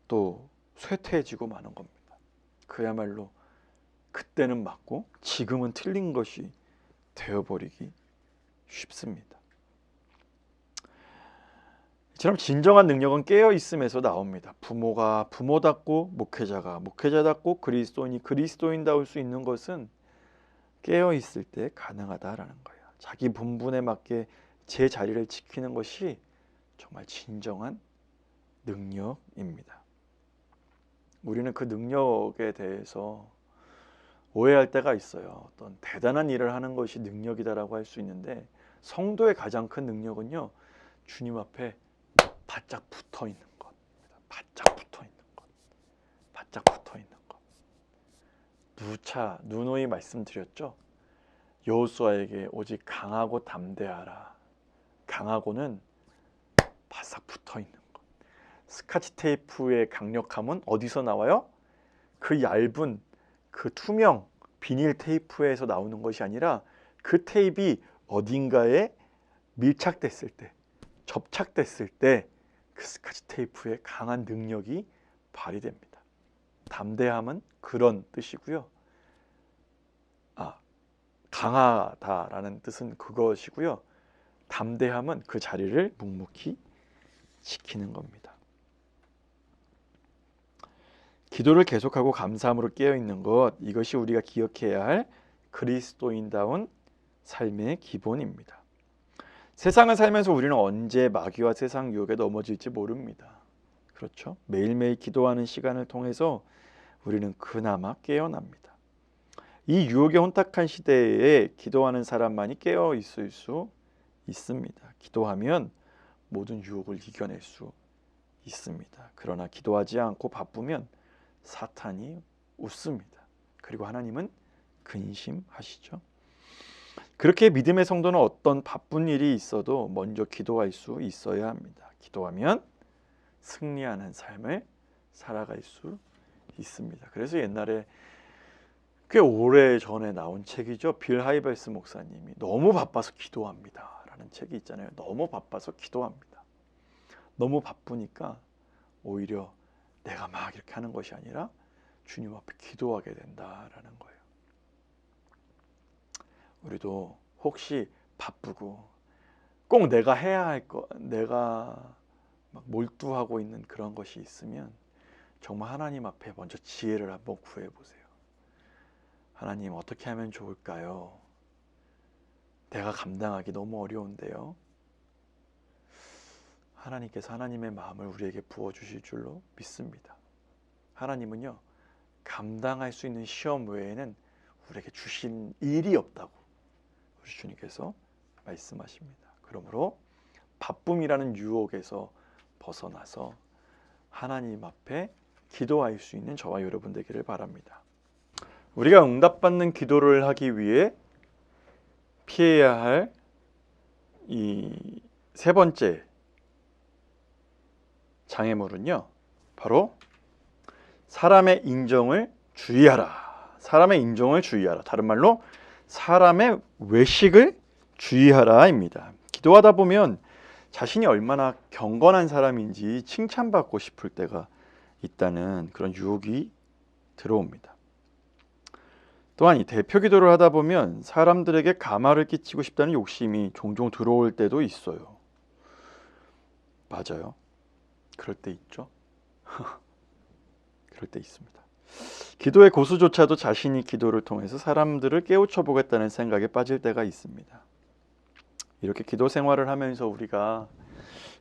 또 쇠퇴해지고 마는 겁니다. 그야말로 그때는 맞고 지금은 틀린 것이 되어버리기 쉽습니다. 이처럼 진정한 능력은 깨어있음에서 나옵니다. 부모가 부모답고 목회자가 목회자답고 그리스도인이 그리스도인다울 수 있는 것은 깨어있을 때 가능하다라는 거예요. 자기 본분에 맞게 제 자리를 지키는 것이 정말 진정한 능력입니다. 우리는 그 능력에 대해서 오해할 때가 있어요. 어떤 대단한 일을 하는 것이 능력이다라고 할 수 있는데, 성도의 가장 큰 능력은요, 주님 앞에 바짝 붙어 있는 것, 바짝 붙어 있는 것, 바짝 붙어 있는 것. 누차 누누이 말씀드렸죠. 여호수아에게 오직 강하고 담대하라. 강하고는 바싹 붙어 있는 것. 스카치 테이프의 강력함은 어디서 나와요? 그 얇은 그 투명 비닐 테이프에서 나오는 것이 아니라 그 테이프가 어딘가에 밀착됐을 때, 접착됐을 때 그 스카치 테이프의 강한 능력이 발휘됩니다. 담대함은 그런 뜻이고요. 강하다라는 뜻은 그것이고요. 담대함은 그 자리를 묵묵히 지키는 겁니다. 기도를 계속하고 감사함으로 깨어있는 것, 이것이 우리가 기억해야 할 그리스도인다운 삶의 기본입니다. 세상을 살면서 우리는 언제 마귀와 세상 유혹에 넘어질지 모릅니다. 그렇죠? 매일매일 기도하는 시간을 통해서 우리는 그나마 깨어납니다. 이 유혹에 혼탁한 시대에 기도하는 사람만이 깨어 있을 수 있습니다. 기도하면 모든 유혹을 이겨낼 수 있습니다. 그러나 기도하지 않고 바쁘면 사탄이 웃습니다. 그리고 하나님은 근심하시죠. 그렇게 믿음의 성도는 어떤 바쁜 일이 있어도 먼저 기도할 수 있어야 합니다. 기도하면 승리하는 삶을 살아갈 수 있습니다. 그래서 옛날에 꽤 오래 전에 나온 책이죠. 빌 하이벨스 목사님이 너무 바빠서 기도합니다 라는 책이 있잖아요. 너무 바빠서 기도합니다. 너무 바쁘니까 오히려 내가 막 이렇게 하는 것이 아니라 주님 앞에 기도하게 된다라는 거예요. 우리도 혹시 바쁘고 꼭 내가 해야 할 것, 내가 막 몰두하고 있는 그런 것이 있으면 정말 하나님 앞에 먼저 지혜를 한번 구해보세요. 하나님, 어떻게 하면 좋을까요? 내가 감당하기 너무 어려운데요. 하나님께서 하나님의 마음을 우리에게 부어주실 줄로 믿습니다. 하나님은요, 감당할 수 있는 시험 외에는 우리에게 주신 일이 없다고 우리 주님께서 말씀하십니다. 그러므로 바쁨이라는 유혹에서 벗어나서 하나님 앞에 기도할 수 있는 저와 여러분 되기를 바랍니다. 우리가 응답받는 기도를 하기 위해 피해야 할 이 세 번째 장애물은요, 바로 사람의 인정을 주의하라. 사람의 인정을 주의하라. 다른 말로 사람의 외식을 주의하라입니다. 기도하다 보면 자신이 얼마나 경건한 사람인지 칭찬받고 싶을 때가 있다는 그런 유혹이 들어옵니다. 또한 이 대표 기도를 하다 보면 사람들에게 감화를 끼치고 싶다는 욕심이 종종 들어올 때도 있어요. 맞아요. 그럴 때 있죠. 그럴 때 있습니다. 기도의 고수조차도 자신이 기도를 통해서 사람들을 깨우쳐 보겠다는 생각에 빠질 때가 있습니다. 이렇게 기도 생활을 하면서 우리가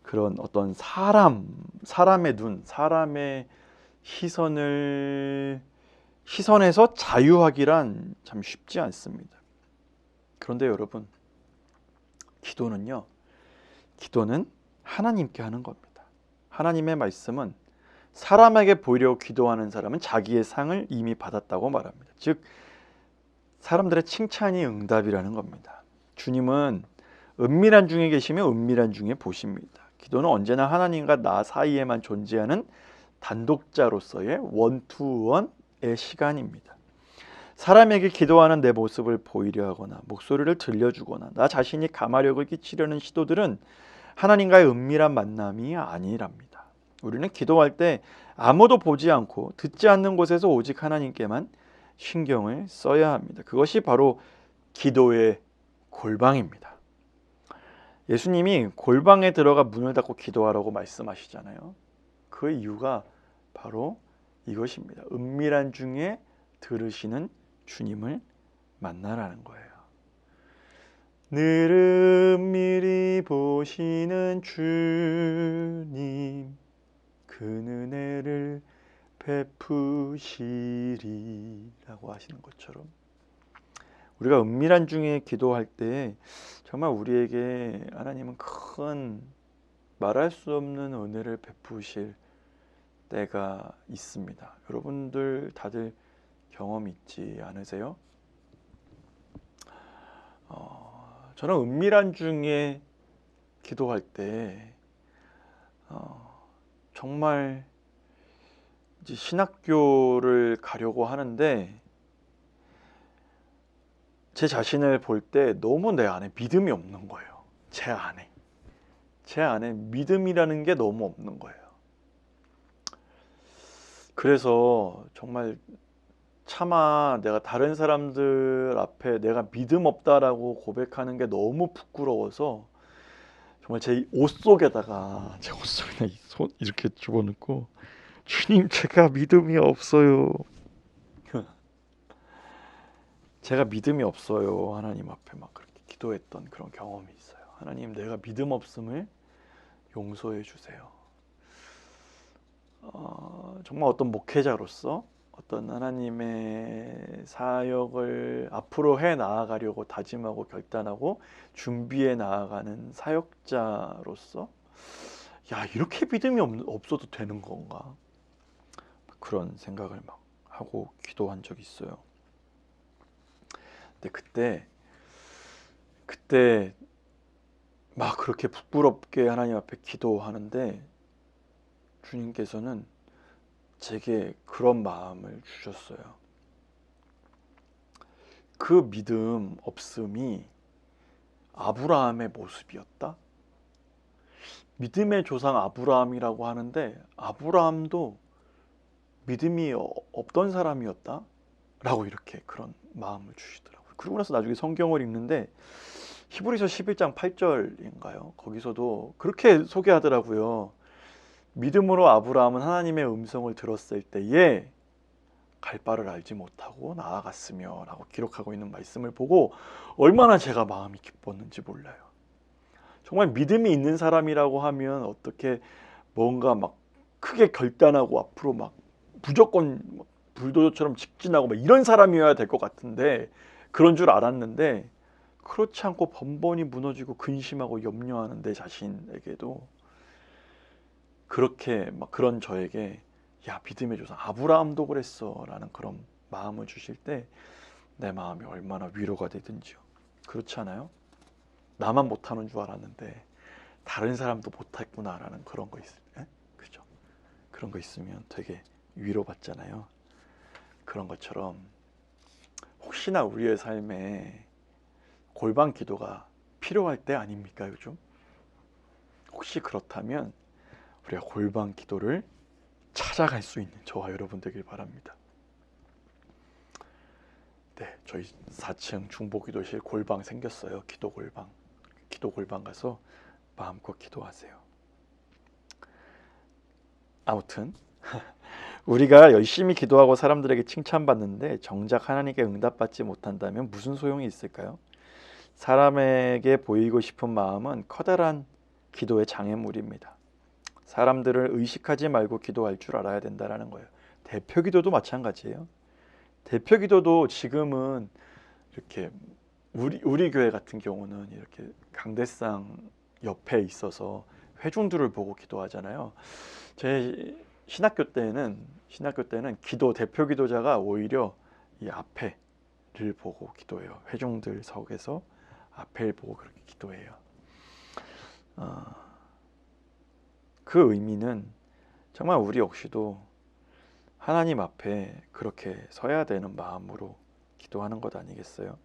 그런 어떤 사람의 눈, 사람의 시선에서 자유하기란 참 쉽지 않습니다. 그런데 여러분, 기도는 하나님께 하는 겁니다. 하나님의 말씀은 사람에게 보이려고 기도하는 사람은 자기의 상을 이미 받았다고 말합니다. 즉, 사람들의 칭찬이 응답이라는 겁니다. 주님은 은밀한 중에 계시며 은밀한 중에 보십니다. 기도는 언제나 하나님과 나 사이에만 존재하는 단독자로서의 원투원의 시간입니다. 사람에게 기도하는 내 모습을 보이려 하거나 목소리를 들려주거나 나 자신이 감화력을 끼치려는 시도들은 하나님과의 은밀한 만남이 아니랍니다. 우리는 기도할 때 아무도 보지 않고 듣지 않는 곳에서 오직 하나님께만 신경을 써야 합니다. 그것이 바로 기도의 골방입니다. 예수님이 골방에 들어가 문을 닫고 기도하라고 말씀하시잖아요. 그 이유가 바로 이것입니다. 은밀한 중에 들으시는 주님을 만나라는 거예요. 늘 은밀히 보시는 주님, 그 은혜를 베푸시리라고 하시는 것처럼 우리가 은밀한 중에 기도할 때 정말 우리에게 하나님은 큰 말할 수 없는 은혜를 베푸실 때가 있습니다. 여러분들 다들 경험 있지 않으세요? 저는 은밀한 중에 기도할 때 정말 이제 신학교를 가려고 하는데 제 자신을 볼 때 너무 내 안에 믿음이 없는 거예요. 제 안에 믿음이라는 게 너무 없는 거예요. 그래서 정말 차마 내가 다른 사람들 앞에 내가 믿음 없다라고 고백하는 게 너무 부끄러워서 정말 제 옷 속에다가 제 옷 속에다 이 손 이렇게 집어넣고 주님 제가 믿음이 없어요. 제가 믿음이 없어요. 하나님 앞에 막 그렇게 기도했던 그런 경험이 있어요. 하나님 내가 믿음 없음을 용서해 주세요. 정말 어떤 목회자로서 어떤 하나님의 사역을 앞으로 해 나아가려고 다짐하고 결단하고 준비해 나아가는 사역자로서 야 이렇게 믿음이 없어도 되는 건가 그런 생각을 막 하고 기도한 적이 있어요. 근데 그때 막 그렇게 부끄럽게 하나님 앞에 기도하는데 주님께서는 제게 그런 마음을 주셨어요. 그 믿음 없음이 아브라함의 모습이었다. 믿음의 조상 아브라함이라고 하는데 아브라함도 믿음이 없던 사람이었다 라고 이렇게 그런 마음을 주시더라고요. 그러고 나서 나중에 성경을 읽는데 히브리서 11장 8절인가요? 거기서도 그렇게 소개하더라고요. 믿음으로 아브라함은 하나님의 음성을 들었을 때에 갈 바를 알지 못하고 나아갔으며 라고 기록하고 있는 말씀을 보고 얼마나 제가 마음이 기뻤는지 몰라요. 정말 믿음이 있는 사람이라고 하면 어떻게 뭔가 막 크게 결단하고 앞으로 막 무조건 불도저처럼 직진하고 막 이런 사람이어야 될 것 같은데 그런 줄 알았는데 그렇지 않고 번번이 무너지고 근심하고 염려하는 내 자신에게도 그렇게 막 그런 저에게 야 믿음의 조상 아브라함도 그랬어 라는 그런 마음을 주실 때 내 마음이 얼마나 위로가 되든지요. 그렇지 않아요? 나만 못하는 줄 알았는데 다른 사람도 못했구나 라는 그런 거 있어요. 그죠? 그런 거 있으면 되게 위로받잖아요. 그런 것처럼 혹시나 우리의 삶에 골방 기도가 필요할 때 아닙니까 요즘? 혹시 그렇다면 우리가 골방 기도를 찾아갈 수 있는 저와 여러분 되길 바랍니다. 네, 저희 4층 중보기도실 골방 생겼어요. 기도 골방 가서 마음껏 기도하세요. 아무튼 우리가 열심히 기도하고 사람들에게 칭찬받는데 정작 하나님께 응답받지 못한다면 무슨 소용이 있을까요? 사람에게 보이고 싶은 마음은 커다란 기도의 장애물입니다. 사람들을 의식하지 말고 기도할 줄 알아야 된다는 거예요. 대표 기도도 마찬가지예요. 대표 기도도 지금은 이렇게 우리 교회 같은 경우는 이렇게 강대상 옆에 있어서 회중들을 보고 기도하잖아요. 제 신학교 때는 기도 대표 기도자가 오히려 이 앞에를 보고 기도해요. 회중들 석에서 앞에를 보고 그렇게 기도해요. 그 의미는 정말 우리 역시도 하나님 앞에 그렇게 서야 되는 마음으로 기도하는 것 아니겠어요?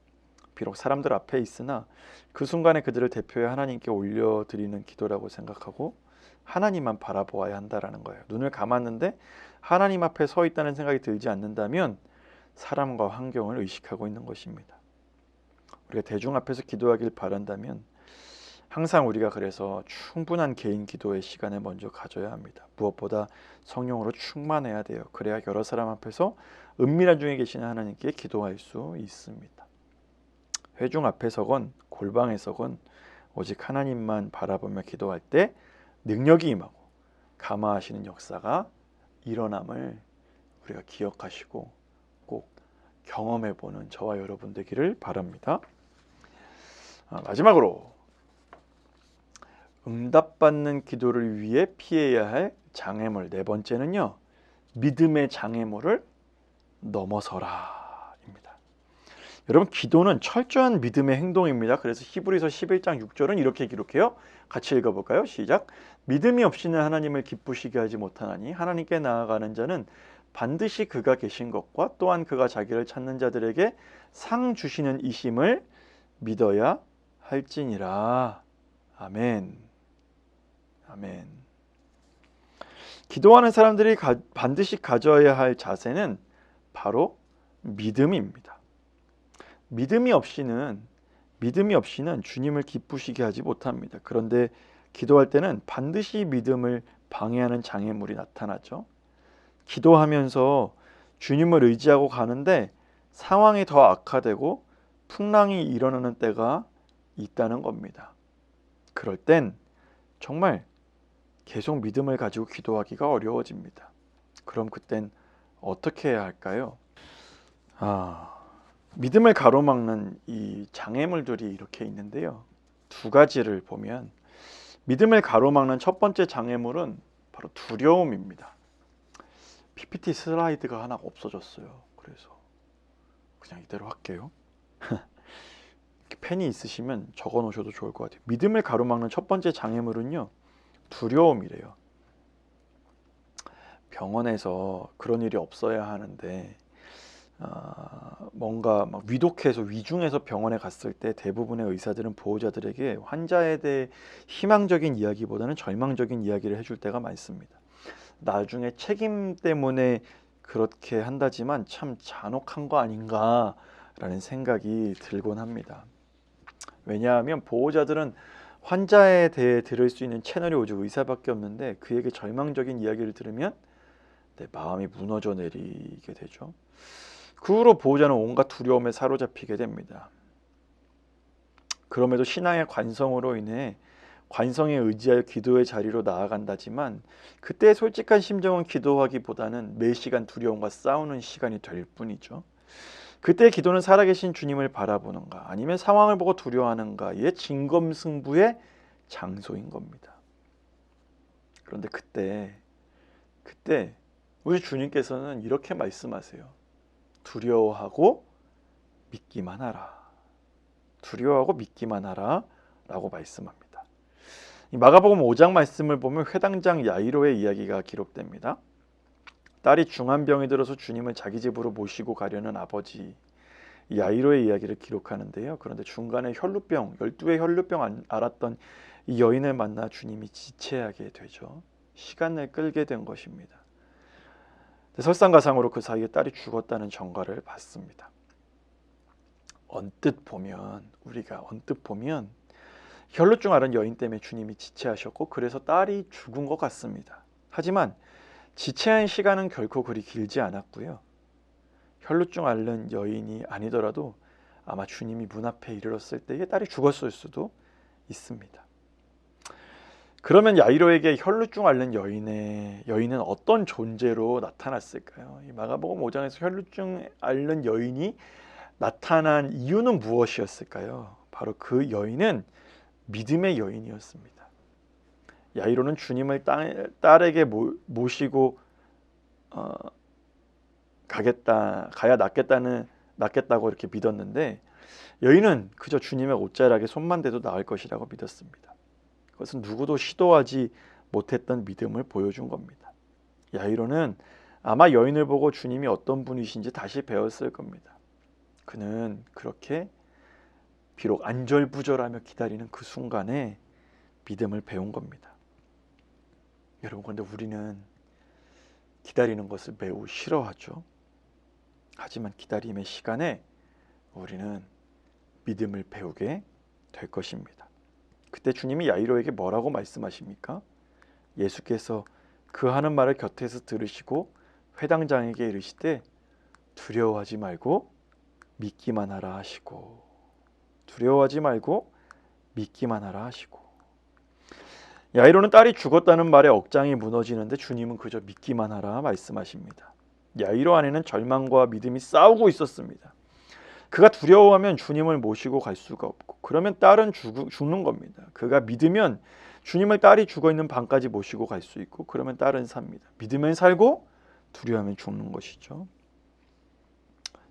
비록 사람들 앞에 있으나 그 순간에 그들을 대표해 하나님께 올려드리는 기도라고 생각하고 하나님만 바라보아야 한다라는 거예요. 눈을 감았는데 하나님 앞에 서 있다는 생각이 들지 않는다면 사람과 환경을 의식하고 있는 것입니다. 우리가 대중 앞에서 기도하길 바란다면 항상 우리가 그래서 충분한 개인 기도의 시간을 먼저 가져야 합니다. 무엇보다 성령으로 충만해야 돼요. 그래야 여러 사람 앞에서 은밀한 중에 계시는 하나님께 기도할 수 있습니다. 회중 앞에서건 골방에서건 오직 하나님만 바라보며 기도할 때 능력이 임하고 감화하시는 역사가 일어남을 우리가 기억하시고 꼭 경험해보는 저와 여러분 되기를 바랍니다. 마지막으로 응답받는 기도를 위해 피해야 할 장애물 네 번째는요. 믿음의 장애물을 넘어서라 입니다. 여러분, 기도는 철저한 믿음의 행동입니다. 그래서 히브리서 11장 6절은 이렇게 기록해요. 같이 읽어볼까요? 시작. 믿음이 없이는 하나님을 기쁘시게 하지 못하나니 하나님께 나아가는 자는 반드시 그가 계신 것과 또한 그가 자기를 찾는 자들에게 상 주시는 이심을 믿어야 할지니라. 아멘. 아멘. 기도하는 사람들이 반드시 가져야 할 자세는 바로 믿음입니다. 믿음이 없이는 주님을 기쁘시게 하지 못합니다. 그런데 기도할 때는 반드시 믿음을 방해하는 장애물이 나타나죠. 기도하면서 주님을 의지하고 가는데 상황이 더 악화되고 풍랑이 일어나는 때가 있다는 겁니다. 그럴 땐 정말 계속 믿음을 가지고 기도하기가 어려워집니다. 그럼 그땐 어떻게 해야 할까요? 믿음을 가로막는 이 장애물들이 이렇게 있는데요. 두 가지를 보면 믿음을 가로막는 첫 번째 장애물은 바로 두려움입니다. PPT 슬라이드가 하나 없어졌어요. 그래서 그냥 이대로 할게요. 펜이 있으시면 적어 놓으셔도 좋을 것 같아요. 믿음을 가로막는 첫 번째 장애물은요, 두려움이래요. 병원에서 그런 일이 없어야 하는데 뭔가 막 위독해서 위중해서 병원에 갔을 때 대부분의 의사들은 보호자들에게 환자에 대해 희망적인 이야기보다는 절망적인 이야기를 해줄 때가 많습니다. 나중에 책임 때문에 그렇게 한다지만 참 잔혹한 거 아닌가라는 생각이 들곤 합니다. 왜냐하면 보호자들은 환자에 대해 들을 수 있는 채널이 오직 의사밖에 없는데 그에게 절망적인 이야기를 들으면 내 마음이 무너져 내리게 되죠. 그 후로 보호자는 온갖 두려움에 사로잡히게 됩니다. 그럼에도 신앙의 관성으로 인해 관성에 의지하여 기도의 자리로 나아간다지만 그때의 솔직한 심정은 기도하기보다는 매 시간 두려움과 싸우는 시간이 될 뿐이죠. 그때의 기도는 살아계신 주님을 바라보는가 아니면 상황을 보고 두려워하는가의 진검승부의 장소인 겁니다. 그런데 그때 우리 주님께서는 이렇게 말씀하세요. 두려워하고 믿기만 하라. 두려워하고 믿기만 하라 라고 말씀합니다. 이 마가복음 5장 말씀을 보면 회당장 야이로의 이야기가 기록됩니다. 딸이 중한 병이 들어서 주님을 자기 집으로 모시고 가려는 아버지 야이로의 이야기를 기록하는데요. 그런데 중간에 혈루병, 12의 혈루병 앓았던 이 여인을 만나 주님이 지체하게 되죠. 시간을 끌게 된 것입니다. 설상가상으로 그 사이에 딸이 죽었다는 전가를 받습니다. 우리가 언뜻 보면 혈루증 앓은 여인 때문에 주님이 지체하셨고 그래서 딸이 죽은 것 같습니다. 하지만 지체한 시간은 결코 그리 길지 않았고요. 혈루증 앓는 여인이 아니더라도 아마 주님이 문 앞에 이르렀을 때에 딸이 죽었을 수도 있습니다. 그러면 야이로에게 혈루증 앓는 여인은 어떤 존재로 나타났을까요? 이 마가복음 5장에서 혈루증 앓는 여인이 나타난 이유는 무엇이었을까요? 바로 그 여인은 믿음의 여인이었습니다. 야이로는 주님을 딸에게 모시고 가야 낫겠다고 이렇게 믿었는데 여인은 그저 주님의 옷자락에 손만 대도 나을 것이라고 믿었습니다. 그것은 누구도 시도하지 못했던 믿음을 보여준 겁니다. 야이로는 아마 여인을 보고 주님이 어떤 분이신지 다시 배웠을 겁니다. 그는 그렇게 비록 안절부절하며 기다리는 그 순간에 믿음을 배운 겁니다. 여러분, 그런데 우리는 기다리는 것을 매우 싫어하죠. 하지만 기다림의 시간에 우리는 믿음을 배우게 될 것입니다. 그때 주님이 야이로에게 뭐라고 말씀하십니까? 예수께서 그 하는 말을 곁에서 들으시고 회당장에게 이르시되 두려워하지 말고 믿기만 하라 하시고, 두려워하지 말고 믿기만 하라 하시고. 야이로는 딸이 죽었다는 말에 억장이 무너지는데 주님은 그저 믿기만 하라 말씀하십니다. 야이로 안에는 절망과 믿음이 싸우고 있었습니다. 그가 두려워하면 주님을 모시고 갈 수가 없고, 그러면 딸은 죽는 겁니다. 그가 믿으면 주님을 딸이 죽어있는 방까지 모시고 갈 수 있고, 그러면 딸은 삽니다. 믿으면 살고 두려워하면 죽는 것이죠.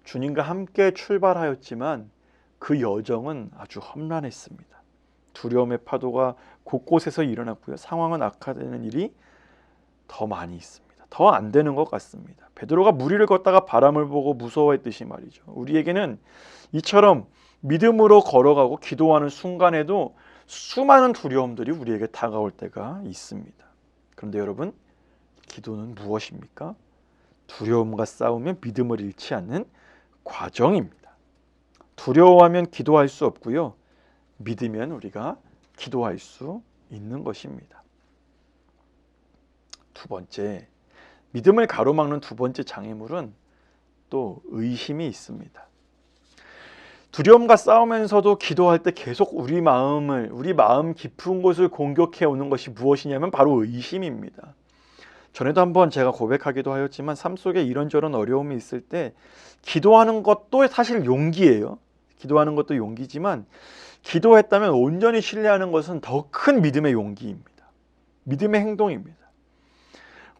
주님과 함께 출발하였지만 그 여정은 아주 험난했습니다. 두려움의 파도가 곳곳에서 일어났고요. 상황은 악화되는 일이 더 많이 있습니다. 더 안 되는 것 같습니다. 베드로가 무리를 걷다가 바람을 보고 무서워했듯이 말이죠. 우리에게는 이처럼 믿음으로 걸어가고 기도하는 순간에도 수많은 두려움들이 우리에게 다가올 때가 있습니다. 그런데 여러분, 기도는 무엇입니까? 두려움과 싸우며 믿음을 잃지 않는 과정입니다. 두려워하면 기도할 수 없고요. 믿으면 우리가 기도할 수 있는 것입니다. 두 번째, 믿음을 가로막는 두 번째 장애물은 또 의심이 있습니다. 두려움과 싸우면서도 기도할 때 계속 우리 마음 깊은 곳을 공격해 오는 것이 무엇이냐면 바로 의심입니다. 전에도 한번 제가 고백하기도 하였지만 삶 속에 이런저런 어려움이 있을 때 기도하는 것도 사실 용기예요. 기도하는 것도 용기지만 기도했다면 온전히 신뢰하는 것은 더 큰 믿음의 용기입니다. 믿음의 행동입니다.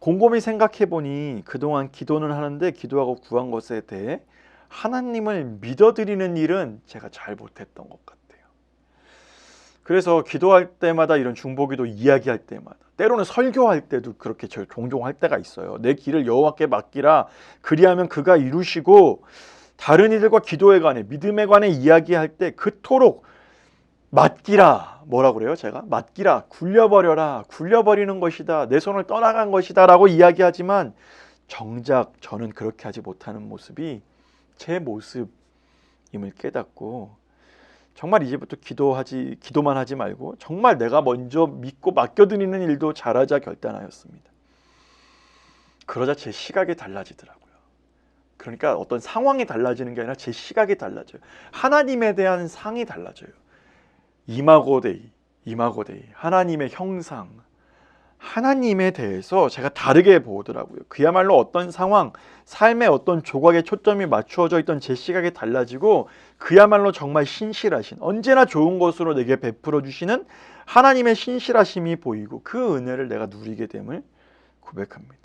곰곰이 생각해 보니 그동안 기도는 하는데 기도하고 구한 것에 대해 하나님을 믿어드리는 일은 제가 잘 못했던 것 같아요. 그래서 기도할 때마다 이런 중보기도 이야기할 때마다 때로는 설교할 때도 그렇게 종종 할 때가 있어요. 내 길을 여호와께 맡기라. 그리하면 그가 이루시고 다른 이들과 기도에 관해 믿음에 관해 이야기할 때 그토록 맡기라. 뭐라 그래요? 제가 맡기라. 굴려버려라. 굴려버리는 것이다. 내 손을 떠나간 것이다 라고 이야기하지만 정작 저는 그렇게 하지 못하는 모습이 제 모습임을 깨닫고 정말 이제부터 기도만 하지 말고 정말 내가 먼저 믿고 맡겨드리는 일도 잘하자 결단하였습니다. 그러자 제 시각이 달라지더라고요. 그러니까 어떤 상황이 달라지는 게 아니라 제 시각이 달라져요. 하나님에 대한 상이 달라져요. 이마고데이, 하나님의 형상, 하나님에 대해서 제가 다르게 보더라고요. 그야말로 어떤 상황, 삶의 어떤 조각에 초점이 맞추어져 있던 제 시각이 달라지고 그야말로 정말 신실하신, 언제나 좋은 것으로 내게 베풀어 주시는 하나님의 신실하심이 보이고 그 은혜를 내가 누리게 됨을 고백합니다.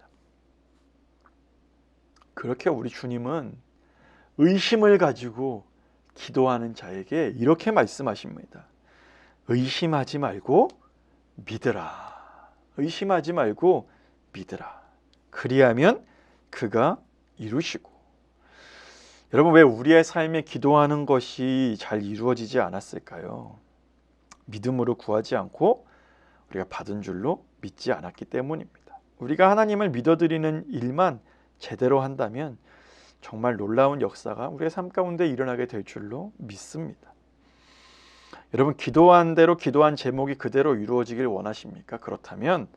그렇게 우리 주님은 의심을 가지고 기도하는 자에게 이렇게 말씀하십니다. 의심하지 말고 믿으라. 의심하지 말고 믿으라. 그리하면 그가 이루시고. 여러분, 왜 우리의 삶에 기도하는 것이 잘 이루어지지 않았을까요? 믿음으로 구하지 않고 우리가 받은 줄로 믿지 않았기 때문입니다. 우리가 하나님을 믿어드리는 일만 제대로 한다면 정말 놀라운 역사가 우리의 삶 가운데 일어나게 될 줄로 믿습니다. 여러분, 기도한 대로 기도한 제목이 그대로 이루어지길 원하십니까? 그렇다면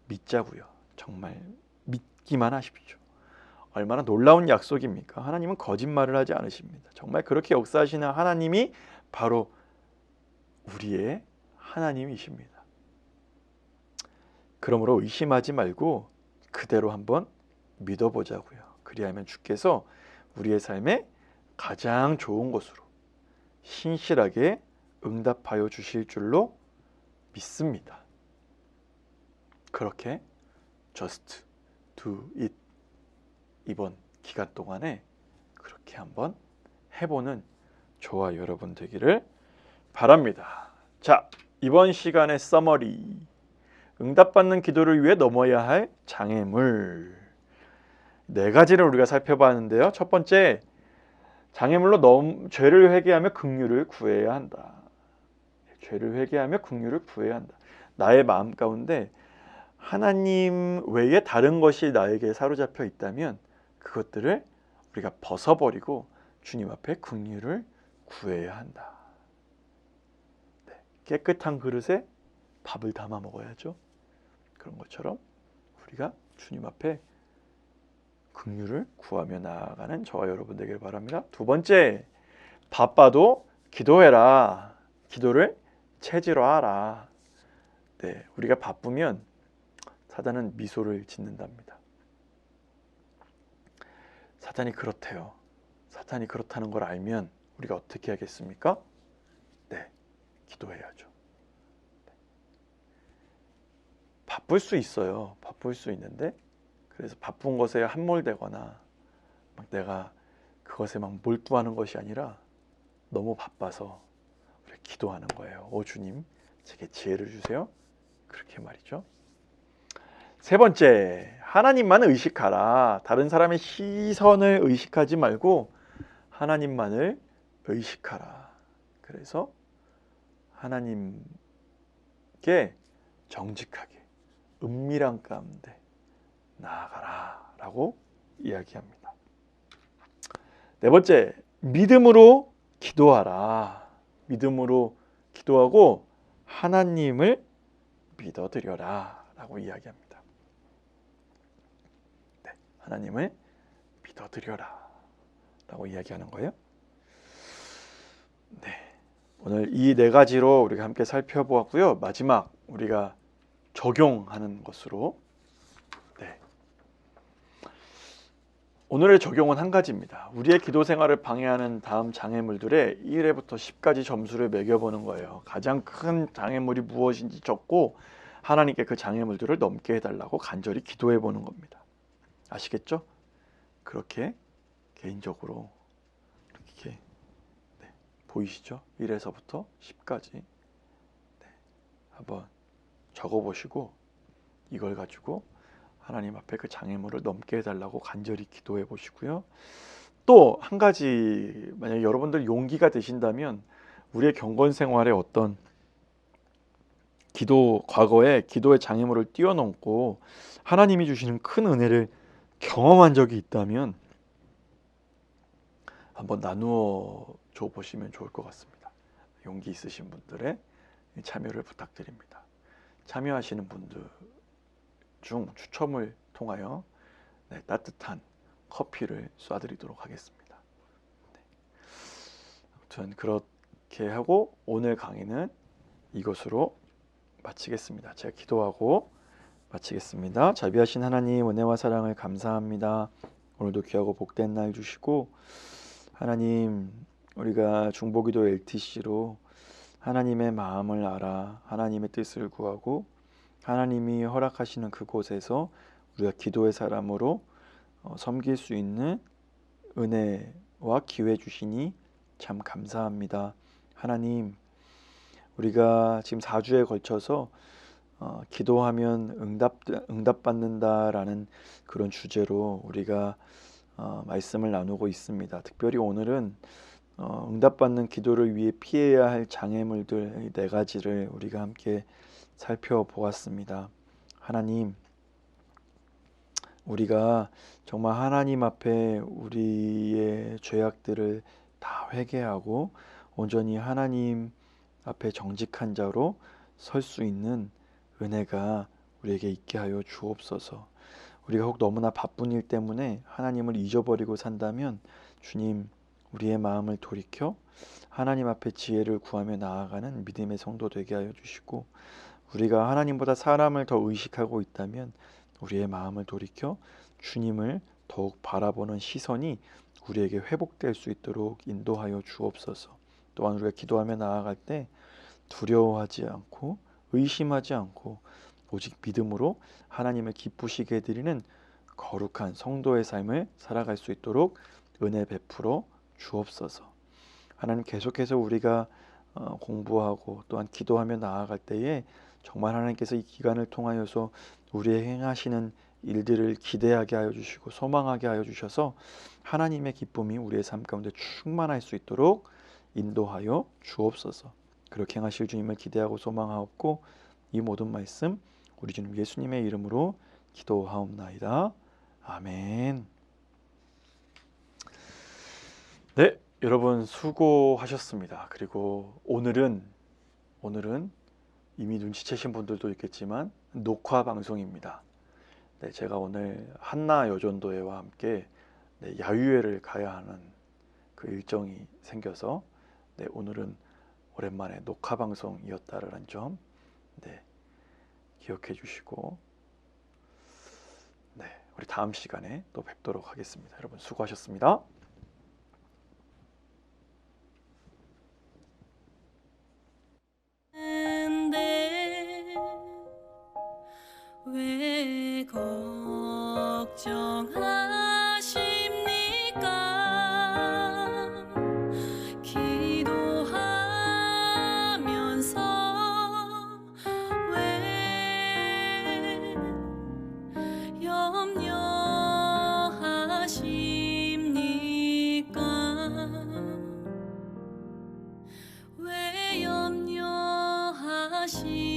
믿자고요. 정말 믿기만 하십시오. 얼마나 놀라운 약속입니까? 하나님은 거짓말을 하지 않으십니다. 정말 그렇게 역사하시는 하나님이 바로 우리의 하나님이십니다. 그러므로 의심하지 말고 그대로 한번 믿어보자고요. 그리하면 주께서 우리의 삶에 가장 좋은 것으로 신실하게 응답하여 주실 줄로 믿습니다. 그렇게 just do it 이번 기간 동안에 그렇게 한번 해보는 저와 여러분 되기를 바랍니다. 자, 이번 시간의 서머리, 응답받는 기도를 위해 넘어야 할 장애물 4가지를 우리가 살펴봤는데요. 첫 번째, 장애물로 죄를 회개하며 긍휼을 구해야 한다. 죄를 회개하며 긍휼을 구해야 한다. 나의 마음 가운데 하나님 외에 다른 것이 나에게 사로잡혀 있다면 그것들을 우리가 벗어버리고 주님 앞에 긍휼을 구해야 한다. 네, 깨끗한 그릇에 밥을 담아 먹어야죠. 그런 것처럼 우리가 주님 앞에 긍휼을 구하며 나아가는 저와 여러분 되길 바랍니다. 두 번째, 바빠도 기도해라. 기도를 체질화하라. 네, 우리가 바쁘면 사단은 미소를 짓는답니다. 사탄이 그렇대요. 사탄이 그렇다는 걸 알면 우리가 어떻게 하겠습니까? 네, 기도해야죠. 네. 바쁠 수 있어요. 바쁠 수 있는데 그래서 바쁜 것에 함몰되거나 막 내가 그것에 막 몰두하는 것이 아니라 너무 바빠서 우리 기도하는 거예요. 오 주님, 제게 지혜를 주세요. 그렇게 말이죠. 세 번째, 하나님만 의식하라. 다른 사람의 시선을 의식하지 말고 하나님만을 의식하라. 그래서 하나님께 정직하게 은밀한 가운데 나아가라 라고 이야기합니다. 네 번째, 믿음으로 기도하라. 믿음으로 기도하고 하나님을 믿어드려라 라고 이야기합니다. 네, 하나님을 믿어드려라 라고 이야기하는 거예요. 네, 오늘 이 네 가지로 우리가 함께 살펴보았고요. 마지막 우리가 적용하는 것으로, 네, 오늘의 적용은 한 가지입니다. 우리의 기도 생활을 방해하는 다음 장애물들의 1회부터 10까지 점수를 매겨보는 거예요. 가장 큰 장애물이 무엇인지 적고 하나님께 그 장애물들을 넘게 해달라고 간절히 기도해 보는 겁니다. 아시겠죠? 그렇게 개인적으로 이렇게, 네, 보이시죠? 1에서부터 10까지 네, 한번 적어보시고 이걸 가지고 하나님 앞에 그 장애물을 넘게 해달라고 간절히 기도해 보시고요. 또 한 가지, 만약 여러분들 용기가 되신다면 우리의 경건 생활에 어떤 과거에 기도의 장애물을 뛰어넘고 하나님이 주시는 큰 은혜를 경험한 적이 있다면 한번 나누어 줘 보시면 좋을 것 같습니다. 용기 있으신 분들의 참여를 부탁드립니다. 참여하시는 분들 중 추첨을 통하여 네, 따뜻한 커피를 쏴드리도록 하겠습니다. 네. 아무튼 그렇게 하고 오늘 강의는 이것으로 마치겠습니다. 제가 기도하고 마치겠습니다. 자비하신 하나님, 은혜와 사랑을 감사합니다. 오늘도 귀하고 복된 날 주시고, 하나님, 우리가 중보기도 LTC로 하나님의 마음을 알아 하나님의 뜻을 구하고 하나님이 허락하시는 그곳에서 우리가 기도의 사람으로 섬길 수 있는 은혜와 기회 주시니 참 감사합니다. 하나님, 우리가 지금 4주에 걸쳐서 기도하면 응답받는다라는 그런 주제로 우리가 말씀을 나누고 있습니다. 특별히 오늘은 응답받는 기도를 위해 피해야 할 장애물들 네 가지를 우리가 함께 살펴보았습니다. 하나님, 우리가 정말 하나님 앞에 우리의 죄악들을 다 회개하고 온전히 하나님 앞에 정직한 자로 설 수 있는 은혜가 우리에게 있게 하여 주옵소서. 우리가 혹 너무나 바쁜 일 때문에 하나님을 잊어버리고 산다면 주님, 우리의 마음을 돌이켜 하나님 앞에 지혜를 구하며 나아가는 믿음의 성도 되게 하여 주시고, 우리가 하나님보다 사람을 더 의식하고 있다면 우리의 마음을 돌이켜 주님을 더욱 바라보는 시선이 우리에게 회복될 수 있도록 인도하여 주옵소서. 또한 우리가 기도하며 나아갈 때 두려워하지 않고 의심하지 않고 오직 믿음으로 하나님을 기쁘시게 해드리는 거룩한 성도의 삶을 살아갈 수 있도록 은혜 베풀어 주옵소서. 하나님, 계속해서 우리가 공부하고 또한 기도하며 나아갈 때에 정말 하나님께서 이 기간을 통하여서 우리의 행하시는 일들을 기대하게 하여 주시고 소망하게 하여 주셔서 하나님의 기쁨이 우리의 삶 가운데 충만할 수 있도록 인도하여 주옵소서. 그렇게 행하실 주님을 기대하고 소망하옵고 이 모든 말씀 우리 주님 예수님의 이름으로 기도하옵나이다. 아멘. 네, 여러분 수고하셨습니다. 그리고 오늘은 이미 눈치채신 분들도 있겠지만 녹화 방송입니다. 네, 제가 오늘 한나 여전도회와 함께 야유회를 가야 하는 그 일정이 생겨서 오늘은 오랜만에 녹화 방송이었다라는 점 기억해 주시고 우리 다음 시간에 또 뵙도록 하겠습니다. 여러분 수고하셨습니다. 왜 걱정하십니까? 心